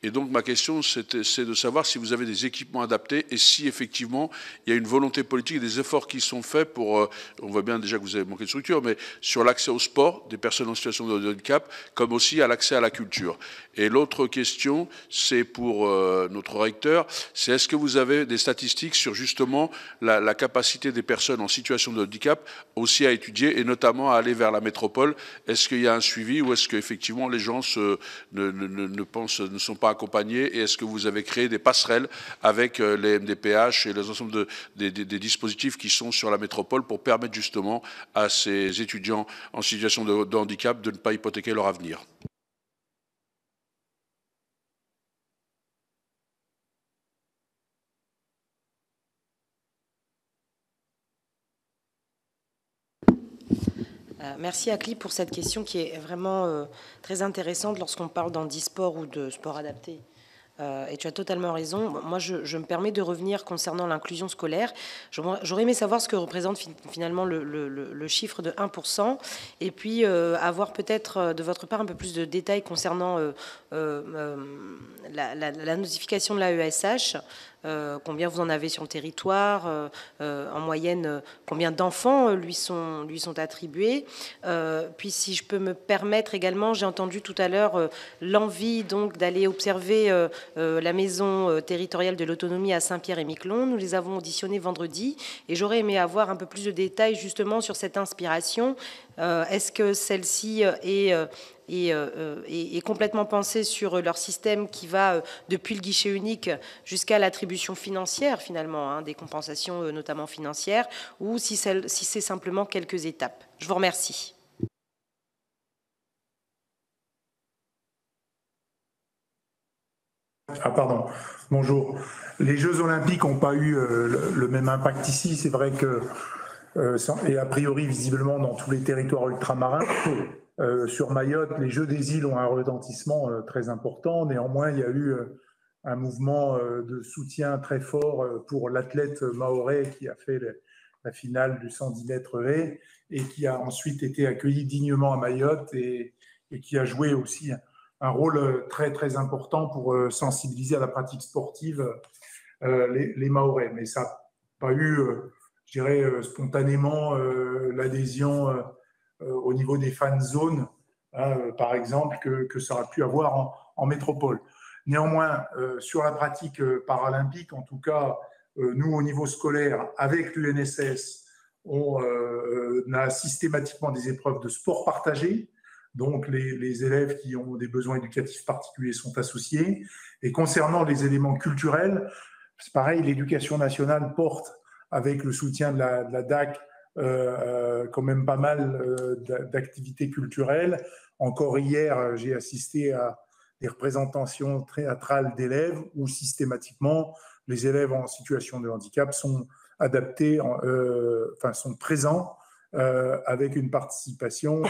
Et donc ma question, c'est de savoir si vous avez des équipements adaptés et si effectivement il y a une volonté politique et des efforts qui sont faits pour, on voit bien déjà que vous avez manqué de structure, mais sur l'accès au sport des personnes en situation de handicap, comme aussi à l'accès à la culture. Et l'autre question, c'est pour notre recteur, c'est est-ce que vous avez des statistiques sur justement la capacité des personnes en situation de handicap aussi à étudier et notamment à aller vers la métropole? Est-ce qu'il y a un suivi ou est-ce qu'effectivement les gens ne sont pas accompagnés et est-ce que vous avez créé des passerelles avec les MDPH et les ensembles des dispositifs qui sont sur la métropole pour permettre justement à ces étudiants en situation de handicap de ne pas hypothéquer leur avenir? Merci Akli pour cette question qui est vraiment très intéressante lorsqu'on parle d'handisport ou de sport adapté. Et tu as totalement raison. Moi, je me permets de revenir concernant l'inclusion scolaire. J'aurais aimé savoir ce que représente finalement le chiffre de 1%, et puis avoir peut-être de votre part un peu plus de détails concernant la notification de l'AESH. Combien vous en avez sur le territoire, en moyenne, combien d'enfants lui sont attribués. Puis si je peux me permettre également, j'ai entendu tout à l'heure l'envie donc d'aller observer la maison territoriale de l'autonomie à Saint-Pierre-et-Miquelon. Nous les avons auditionnés vendredi et j'aurais aimé avoir un peu plus de détails justement sur cette inspiration. Est-ce que celle-ci est complètement pensée sur leur système qui va depuis le guichet unique jusqu'à l'attribution financière finalement, des compensations notamment financières, ou si c'est simplement quelques étapes? Je vous remercie. Ah pardon, bonjour. Les Jeux Olympiques n'ont pas eu le même impact ici. C'est vrai que, et a priori visiblement dans tous les territoires ultramarins, sur Mayotte, les Jeux des îles ont un retentissement très important. Néanmoins, il y a eu un mouvement de soutien très fort pour l'athlète mahorais qui a fait la finale du 110 mètres haies et qui a ensuite été accueilli dignement à Mayotte et qui a joué aussi un rôle très, très important pour sensibiliser à la pratique sportive les Mahorais. Mais ça n'a pas eu, je dirais, spontanément l'adhésion au niveau des fan zones, par exemple, que ça aurait pu avoir en métropole. Néanmoins, sur la pratique paralympique, en tout cas, nous, au niveau scolaire, avec l'UNSS, on a systématiquement des épreuves de sport partagé. Donc, les élèves qui ont des besoins éducatifs particuliers sont associés. Et concernant les éléments culturels, c'est pareil, l'éducation nationale porte, avec le soutien de la DAC, quand même pas mal d'activités culturelles. Encore hier, j'ai assisté à des représentations théâtrales d'élèves où systématiquement, les élèves en situation de handicap sont adaptés, sont présents avec une participation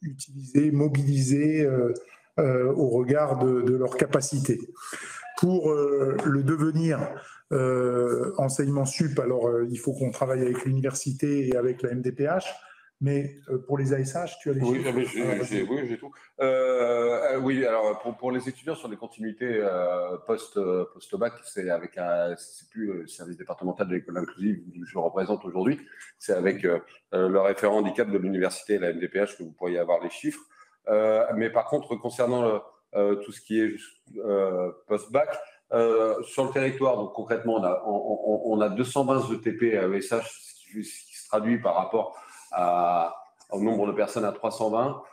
utilisés, mobilisés au regard de leurs capacités. Pour le devenir enseignement sup, alors il faut qu'on travaille avec l'université et avec la MDPH, mais pour les ASH, tu as les chiffres? Oui, j'ai tout. Oui, alors pour les étudiants sur les continuités post-bac, c'est plus le service départemental de l'école inclusive que je représente aujourd'hui, c'est avec le référent handicap de l'université et la MDPH que vous pourriez avoir les chiffres. Mais par contre, concernant tout ce qui est post-bac, sur le territoire, donc concrètement, on a 220 ETP à ESH, ce qui se traduit par rapport au nombre de personnes à 320.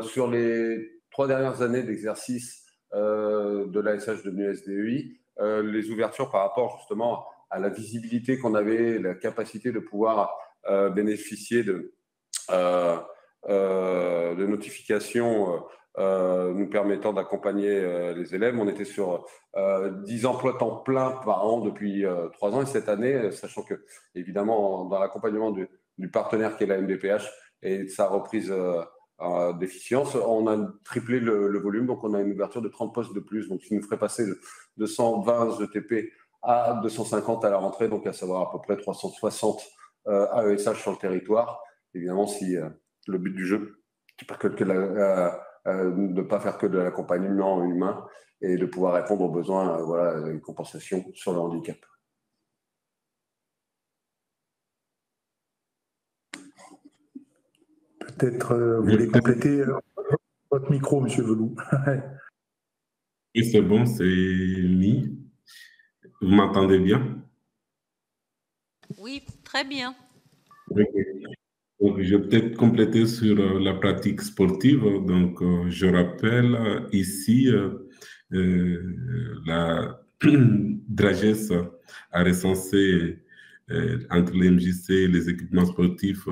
Sur les 3 dernières années d'exercice de l'ASH devenu SDEI, les ouvertures par rapport justement à la visibilité qu'on avait, la capacité de pouvoir bénéficier de notifications nous permettant d'accompagner les élèves. On était sur 10 emplois temps plein par an depuis 3 ans, et cette année, sachant que évidemment dans l'accompagnement du partenaire qui est la MDPH et de sa reprise d'efficience, on a triplé le volume, donc on a une ouverture de 30 postes de plus, donc ce qui nous ferait passer de 120 ETP à 250 à la rentrée, donc à savoir à peu près 360 AESH sur le territoire. Évidemment, si le but du jeu, c'est pas de ne pas faire que de l'accompagnement humain et de pouvoir répondre aux besoins, voilà, une compensation sur le handicap. Peut-être vous voulez compléter votre micro, Monsieur Veloux. Oui, c'est bon, c'est mis. Vous m'entendez bien? Oui, très bien. Oui. Donc, je vais peut-être compléter sur la pratique sportive. Donc, je rappelle ici, la DRAGES a recensé entre les MJC et les équipements sportifs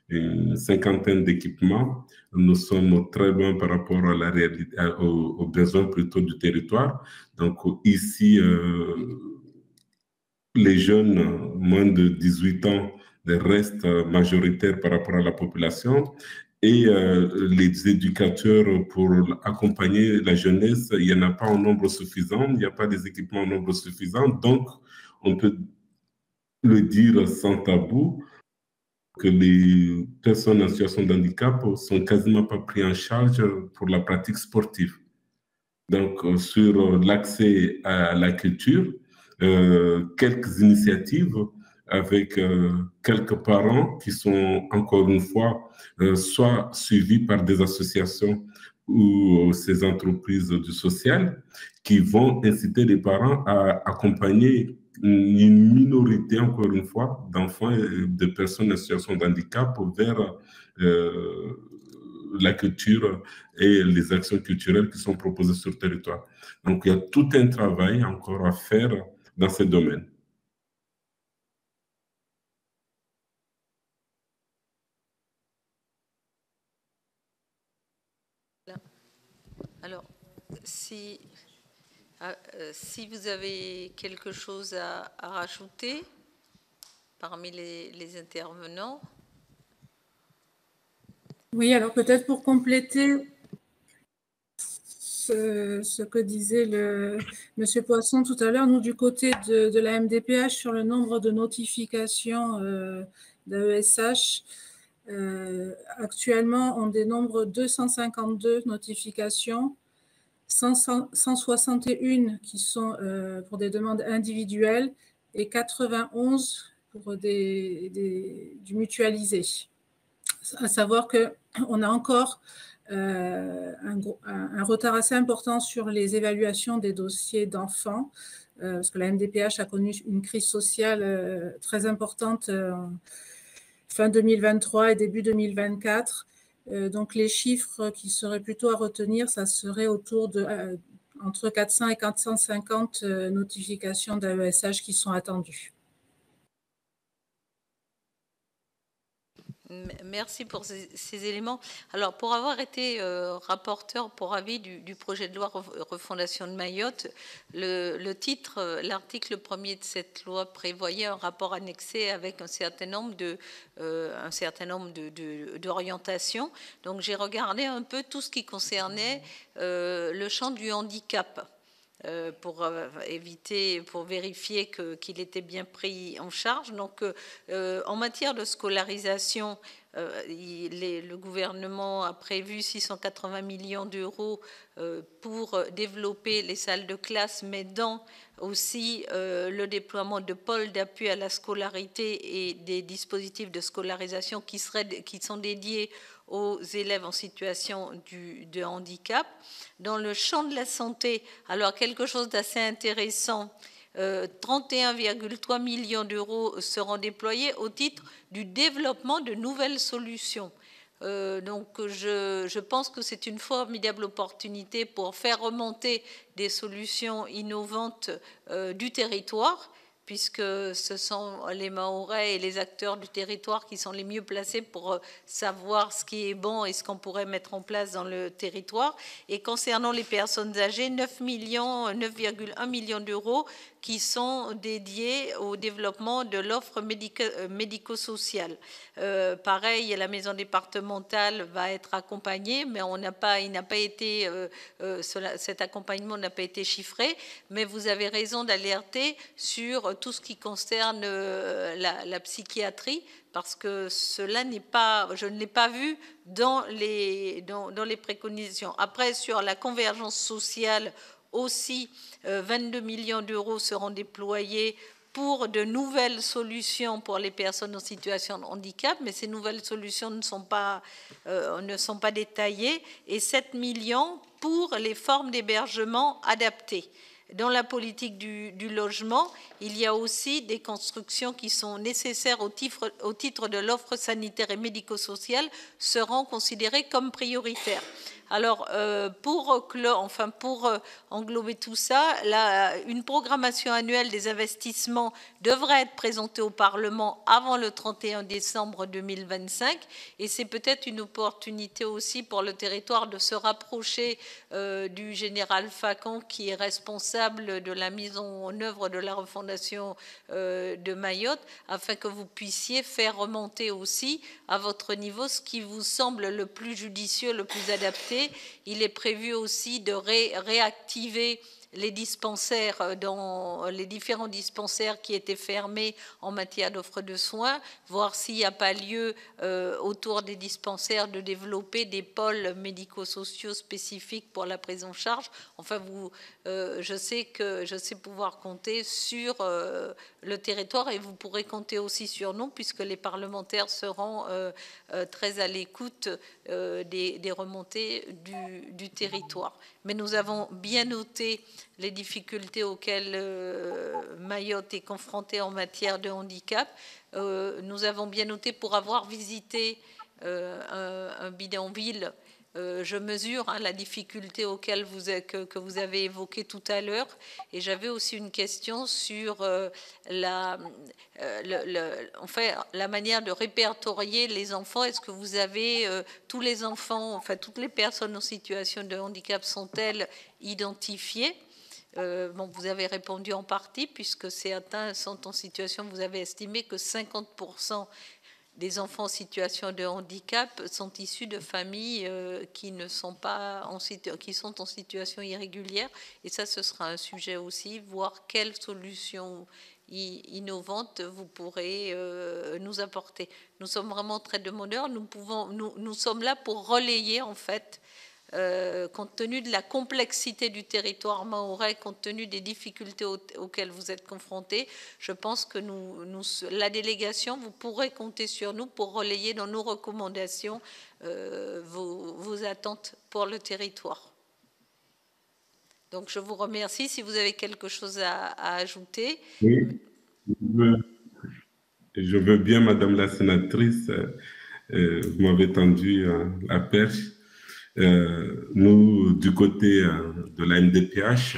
une cinquantaine d'équipements. Nous sommes très loin par rapport à la réalité, aux besoins plutôt du territoire. Donc, ici, les jeunes moins de 18 ans restent majoritaires par rapport à la population, et les éducateurs pour accompagner la jeunesse, il n'y en a pas en nombre suffisant, il n'y a pas des équipements en nombre suffisant, donc on peut le dire sans tabou que les personnes en situation de handicap sont quasiment pas prises en charge pour la pratique sportive. Donc sur l'accès à la culture, quelques initiatives avec quelques parents qui sont, encore une fois, soit suivis par des associations ou ces entreprises du social qui vont inciter les parents à accompagner une minorité, encore une fois, d'enfants et de personnes en situation de handicap vers la culture et les actions culturelles qui sont proposées sur le territoire. Donc, il y a tout un travail encore à faire dans ce domaine. Alors, si vous avez quelque chose à rajouter parmi les intervenants. Oui, alors peut-être pour compléter ce que disait Monsieur Poisson tout à l'heure, nous du côté de la MDPH sur le nombre de notifications d'AESH, actuellement on dénombre 252 notifications, 161 qui sont pour des demandes individuelles et 91 pour du mutualisé. À savoir qu'on a encore un retard assez important sur les évaluations des dossiers d'enfants, parce que la MDPH a connu une crise sociale très importante fin 2023 et début 2024. Donc les chiffres qui seraient plutôt à retenir, ça serait autour de entre 400 et 450 notifications d'AESH qui sont attendues. Merci pour ces éléments. Alors, pour avoir été rapporteur pour avis du projet de loi refondation de Mayotte, le titre, l'article 1er de cette loi prévoyait un rapport annexé avec un certain nombre d'orientations. Donc, j'ai regardé un peu tout ce qui concernait le champ du handicap. Pour vérifier qu'il était bien pris en charge. Donc, en matière de scolarisation, le gouvernement a prévu 680 millions d'euros pour développer les salles de classe, mais dans aussi le déploiement de pôles d'appui à la scolarité et des dispositifs de scolarisation qui sont dédiés aux élèves en situation de handicap. Dans le champ de la santé, alors quelque chose d'assez intéressant, 31,3 millions d'euros seront déployés au titre du développement de nouvelles solutions. Donc je pense que c'est une formidable opportunité pour faire remonter des solutions innovantes du territoire, puisque ce sont les Mahorais et les acteurs du territoire qui sont les mieux placés pour savoir ce qui est bon et ce qu'on pourrait mettre en place dans le territoire. Et concernant les personnes âgées, 9,1 millions d'euros qui sont dédiés au développement de l'offre médico-sociale. Pareil, la maison départementale va être accompagnée, mais cet accompagnement n'a pas été chiffré. Mais vous avez raison d'alerter sur tout ce qui concerne la psychiatrie, parce que je ne l'ai pas vu dans les préconisations. Après, sur la convergence sociale, aussi 22 millions d'euros seront déployés pour de nouvelles solutions pour les personnes en situation de handicap, mais ces nouvelles solutions ne sont pas détaillées, et 7 millions pour les formes d'hébergement adaptées. Dans la politique du logement, il y a aussi des constructions qui sont nécessaires au titre de l'offre sanitaire et médico-sociale seront considérées comme prioritaires. Alors, pour englober tout ça, une programmation annuelle des investissements devrait être présentée au Parlement avant le 31 décembre 2025. Et c'est peut-être une opportunité aussi pour le territoire de se rapprocher du général Facon, qui est responsable de la mise en œuvre de la refondation de Mayotte, afin que vous puissiez faire remonter aussi à votre niveau ce qui vous semble le plus judicieux, le plus adapté. Il est prévu aussi de réactiver les dispensaires, dans les différents dispensaires qui étaient fermés en matière d'offre de soins, voir s'il n'y a pas lieu autour des dispensaires de développer des pôles médico-sociaux spécifiques pour la prise en charge. Enfin, je sais pouvoir compter sur le territoire, et vous pourrez compter aussi sur nous, puisque les parlementaires seront très à l'écoute des remontées du territoire. Mais nous avons bien noté les difficultés auxquelles Mayotte est confrontée en matière de handicap. Nous avons bien noté, pour avoir visité un bidonville, je mesure la difficulté que vous avez évoquée tout à l'heure. Et j'avais aussi une question sur la manière de répertorier les enfants. Est-ce que vous avez tous les enfants, toutes les personnes en situation de handicap sont-elles identifiées? Vous avez répondu en partie, puisque certains sont en situation, vous avez estimé que 50% des enfants en situation de handicap sont issus de familles qui sont en situation irrégulière. Et ça, ce sera un sujet aussi, voir quelles solutions innovantes vous pourrez nous apporter. Nous sommes vraiment très demandeurs. Nous sommes là pour relayer, en fait, compte tenu de la complexité du territoire mahorais, compte tenu des difficultés auxquelles vous êtes confrontés. Je pense que la délégation, vous pourrez compter sur nous pour relayer dans nos recommandations vos attentes pour le territoire. Donc, je vous remercie. Si vous avez quelque chose à ajouter. Oui, je veux bien, Madame la sénatrice, vous m'avez tendu la perche. Nous, du côté de la MDPH,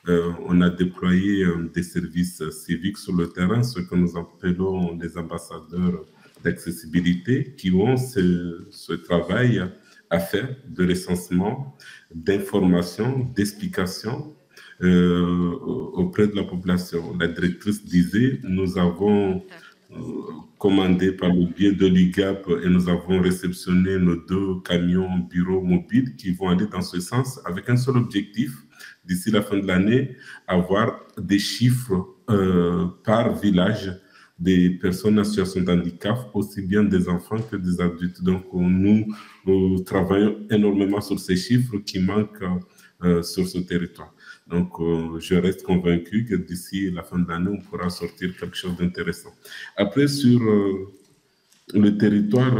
on a déployé des services civiques sur le terrain, ce que nous appelons les ambassadeurs d'accessibilité qui ont ce travail à faire de recensement, d'information, d'explication auprès de la population. La directrice disait, nous avons commandé par le biais de l'UGAP et nous avons réceptionné nos 2 camions bureaux mobiles qui vont aller dans ce sens avec un seul objectif, d'ici la fin de l'année, avoir des chiffres par village des personnes en situation de handicap, aussi bien des enfants que des adultes. Donc, nous travaillons énormément sur ces chiffres qui manquent sur ce territoire. Donc, je reste convaincu que d'ici la fin de l'année, on pourra sortir quelque chose d'intéressant. Après, sur le territoire,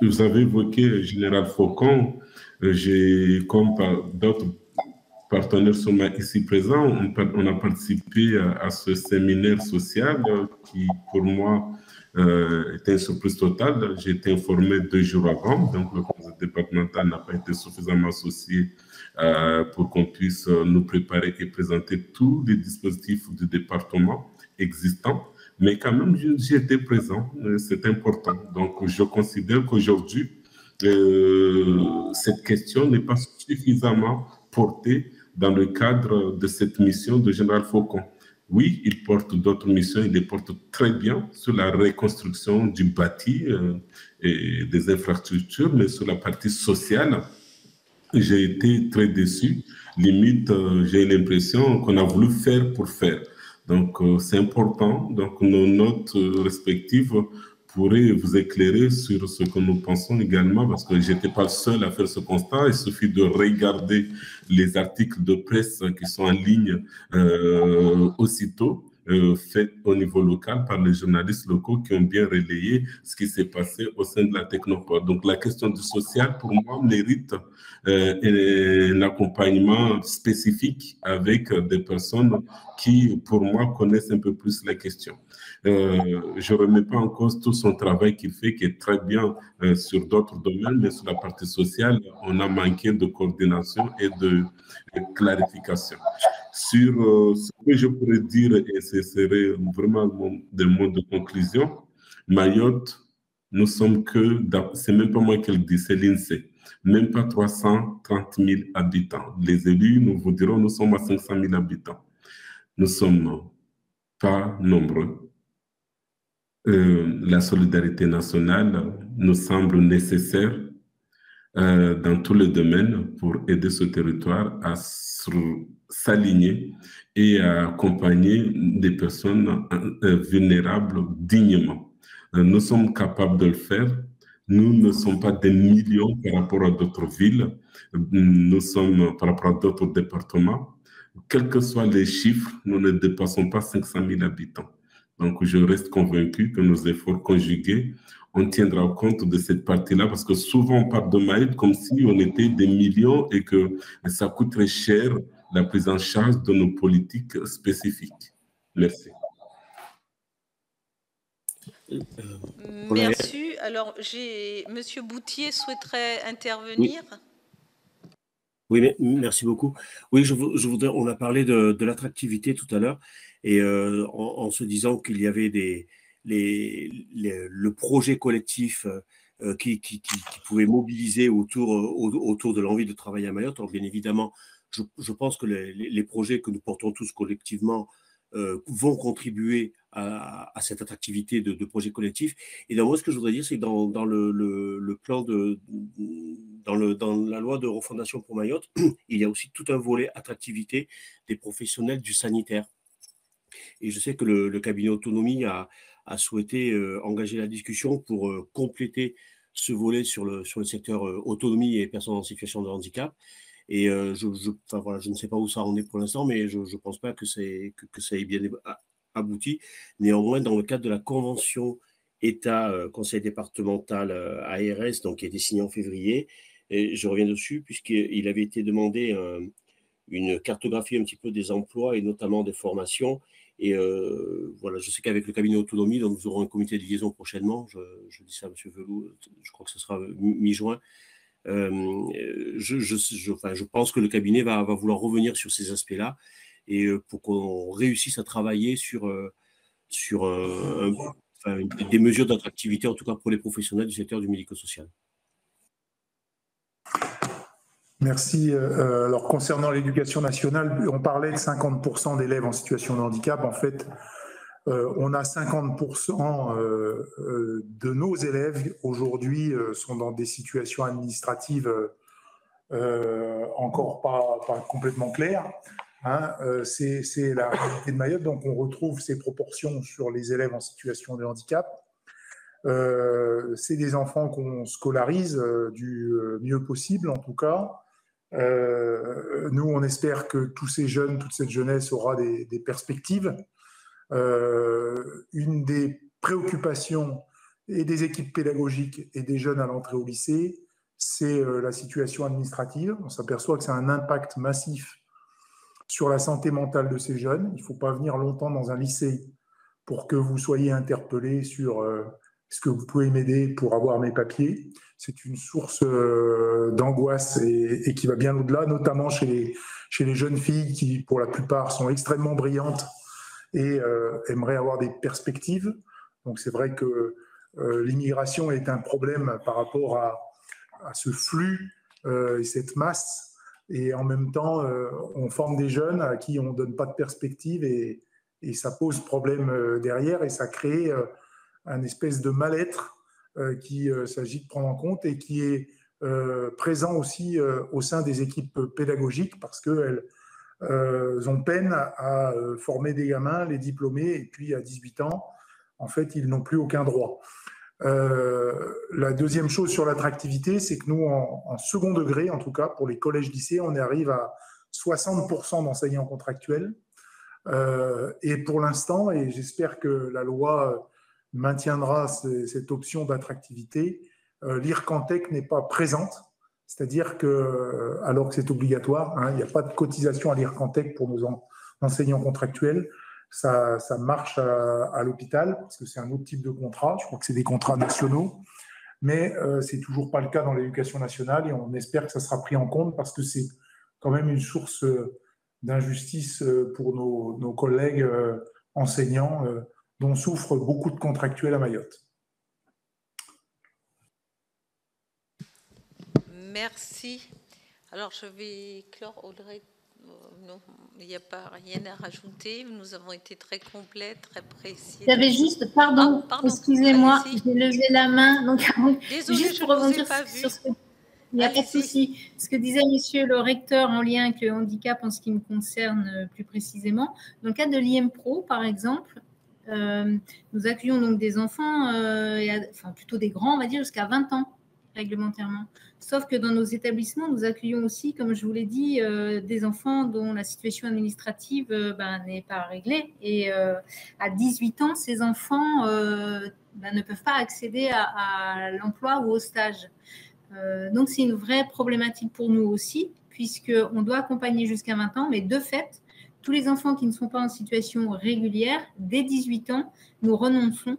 vous avez évoqué Général Faucon. J'ai, comme d'autres partenaires sont ici présents, on a participé à ce séminaire social qui, pour moi, était une surprise totale. J'ai été informé 2 jours avant, donc le conseil départemental n'a pas été suffisamment associé pour qu'on puisse nous préparer et présenter tous les dispositifs du département existants. Mais quand même, j'ai été présent, c'est important. Donc, je considère qu'aujourd'hui, cette question n'est pas suffisamment portée dans le cadre de cette mission de Général Faucon. Oui, il porte d'autres missions, il les porte très bien sur la reconstruction du bâti et des infrastructures, mais sur la partie sociale, j'ai été très déçu. Limite, j'ai l'impression qu'on a voulu faire pour faire. Donc, c'est important. Donc, nos notes respectives pourraient vous éclairer sur ce que nous pensons également, parce que je n'étais pas le seul à faire ce constat. Il suffit de regarder les articles de presse qui sont en ligne aussitôt, faits au niveau local par les journalistes locaux qui ont bien relayé ce qui s'est passé au sein de la Technopole. Donc, la question du social, pour moi, mérite un accompagnement spécifique avec des personnes qui, pour moi, connaissent un peu plus la question. Je ne remets pas en cause tout son travail qu'il fait, qui est très bien sur d'autres domaines, mais sur la partie sociale, on a manqué de coordination et de clarification. Sur ce que je pourrais dire, et ce serait vraiment des mots de conclusion, Mayotte, nous sommes que, c'est même pas moi qui le dis, c'est l'INSEE, même pas 330 000 habitants. Les élus, nous vous dirons, nous sommes à 500 000 habitants. Nous ne sommes pas nombreux. La solidarité nationale nous semble nécessaire dans tous les domaines pour aider ce territoire à s'aligner et à accompagner des personnes vulnérables dignement. Nous sommes capables de le faire. Nous ne sommes pas des millions par rapport à d'autres villes. Nous sommes par rapport à d'autres départements. Quels que soient les chiffres, nous ne dépassons pas 500 000 habitants. Donc, je reste convaincu que nos efforts conjugués, on tiendra compte de cette partie-là, parce que souvent, on parle de Mayotte comme si on était des millions et que ça coûterait cher la prise en charge de nos politiques spécifiques. Merci. Merci. Alors, Monsieur Boutier souhaiterait intervenir. Oui, mais, merci beaucoup. Oui, je voudrais, on a parlé de l'attractivité tout à l'heure, et en se disant qu'il y avait le projet collectif qui pouvait mobiliser autour de l'envie de travailler à Mayotte. Alors, bien évidemment, je pense que les projets que nous portons tous collectivement vont contribuer à cette attractivité de projets collectifs. Et donc, moi, ce que je voudrais dire, c'est que dans le plan dans la loi de refondation pour Mayotte, il y a aussi tout un volet attractivité des professionnels du sanitaire. Et je sais que le cabinet autonomie a souhaité engager la discussion pour compléter ce volet sur le secteur autonomie et personnes en situation de handicap. Et je ne sais pas où ça en est pour l'instant, mais je ne pense pas que ça ait bien abouti. Néanmoins, dans le cadre de la convention État-Conseil départemental ARS, donc, qui a été signée en février, et je reviens dessus, puisqu'il avait été demandé une cartographie un petit peu des emplois et notamment des formations. Et voilà, je sais qu'avec le cabinet autonomie, donc nous aurons un comité de liaison prochainement. Je dis ça à M. Velou, je crois que ce sera mi-juin. Je pense que le cabinet va vouloir revenir sur ces aspects-là, et pour qu'on réussisse à travailler sur des mesures d'attractivité, en tout cas pour les professionnels du secteur du médico-social. Merci. Alors, concernant l'éducation nationale, on parlait de 50% d'élèves en situation de handicap. En fait, on a 50% de nos élèves aujourd'hui sont dans des situations administratives encore pas complètement claires. Hein. C'est la réalité de Mayotte. Donc, on retrouve ces proportions sur les élèves en situation de handicap. C'est des enfants qu'on scolarise du mieux possible, en tout cas. Nous, on espère que tous ces jeunes, toute cette jeunesse aura des perspectives. Une des préoccupations et des équipes pédagogiques et des jeunes à l'entrée au lycée, c'est la situation administrative. On s'aperçoit que ça a un impact massif sur la santé mentale de ces jeunes. Il ne faut pas venir longtemps dans un lycée pour que vous soyez interpellé sur est-ce que vous pouvez m'aider pour avoir mes papiers. C'est une source d'angoisse et qui va bien au-delà, notamment chez les jeunes filles qui, pour la plupart, sont extrêmement brillantes et aimeraient avoir des perspectives. Donc c'est vrai que l'immigration est un problème par rapport à ce flux et cette masse. Et en même temps, on forme des jeunes à qui on ne donne pas de perspective et ça pose problème derrière et ça crée un espèce de mal-être qu'il s'agit de prendre en compte et qui est présent aussi au sein des équipes pédagogiques parce qu'elles ont peine à former des gamins, les diplômer, et puis à 18 ans, en fait, ils n'ont plus aucun droit. La deuxième chose sur l'attractivité, c'est que nous, en second degré, en tout cas, pour les collèges-lycées, on arrive à 60% d'enseignants contractuels. Et pour l'instant, et j'espère que la loi maintiendra cette option d'attractivité, l'IRCANTEC n'est pas présente, c'est-à-dire que, alors que c'est obligatoire, hein, il n'y a pas de cotisation à l'IRCANTEC pour nos enseignants contractuels, ça marche à l'hôpital, parce que c'est un autre type de contrat, je crois que c'est des contrats nationaux, mais c'est toujours pas le cas dans l'éducation nationale et on espère que ça sera pris en compte parce que c'est quand même une source d'injustice pour nos collègues enseignants dont souffrent beaucoup de contractuels à Mayotte. Merci. Alors, je vais clore, Audrey. Non, il n'y a pas rien à rajouter. Nous avons été très complets, très précis. J'avais juste, pardon. Excusez-moi, j'ai levé la main. Donc, désolée, juste pour rebondir sur ce que... Il n'y a pas de souci. Ce que disait monsieur le recteur en lien avec le handicap en ce qui me concerne plus précisément. Dans le cadre de l'IMPRO, par exemple, nous accueillons donc des enfants, enfin plutôt des grands, on va dire, jusqu'à 20 ans réglementairement. Sauf que dans nos établissements, nous accueillons aussi, comme je vous l'ai dit, des enfants dont la situation administrative n'est pas réglée. Et à 18 ans, ces enfants ne peuvent pas accéder à l'emploi ou au stage. Donc, c'est une vraie problématique pour nous aussi, puisqu'on doit accompagner jusqu'à 20 ans, mais de fait, tous les enfants qui ne sont pas en situation régulière, dès 18 ans, nous renonçons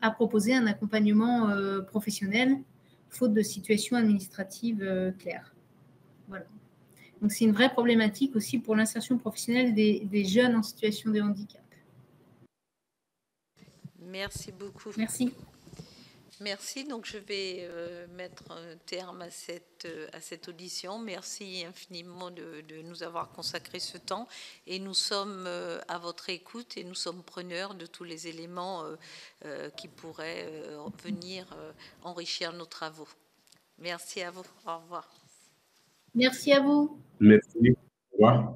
à proposer un accompagnement professionnel, faute de situation administrative claire. Voilà. Donc, c'est une vraie problématique aussi pour l'insertion professionnelle des jeunes en situation de handicap. Merci beaucoup. Merci. Merci. Donc, je vais mettre un terme à cette audition. Merci infiniment de nous avoir consacré ce temps. Et nous sommes à votre écoute et nous sommes preneurs de tous les éléments qui pourraient venir enrichir nos travaux. Merci à vous. Au revoir. Merci à vous. Merci. Au revoir.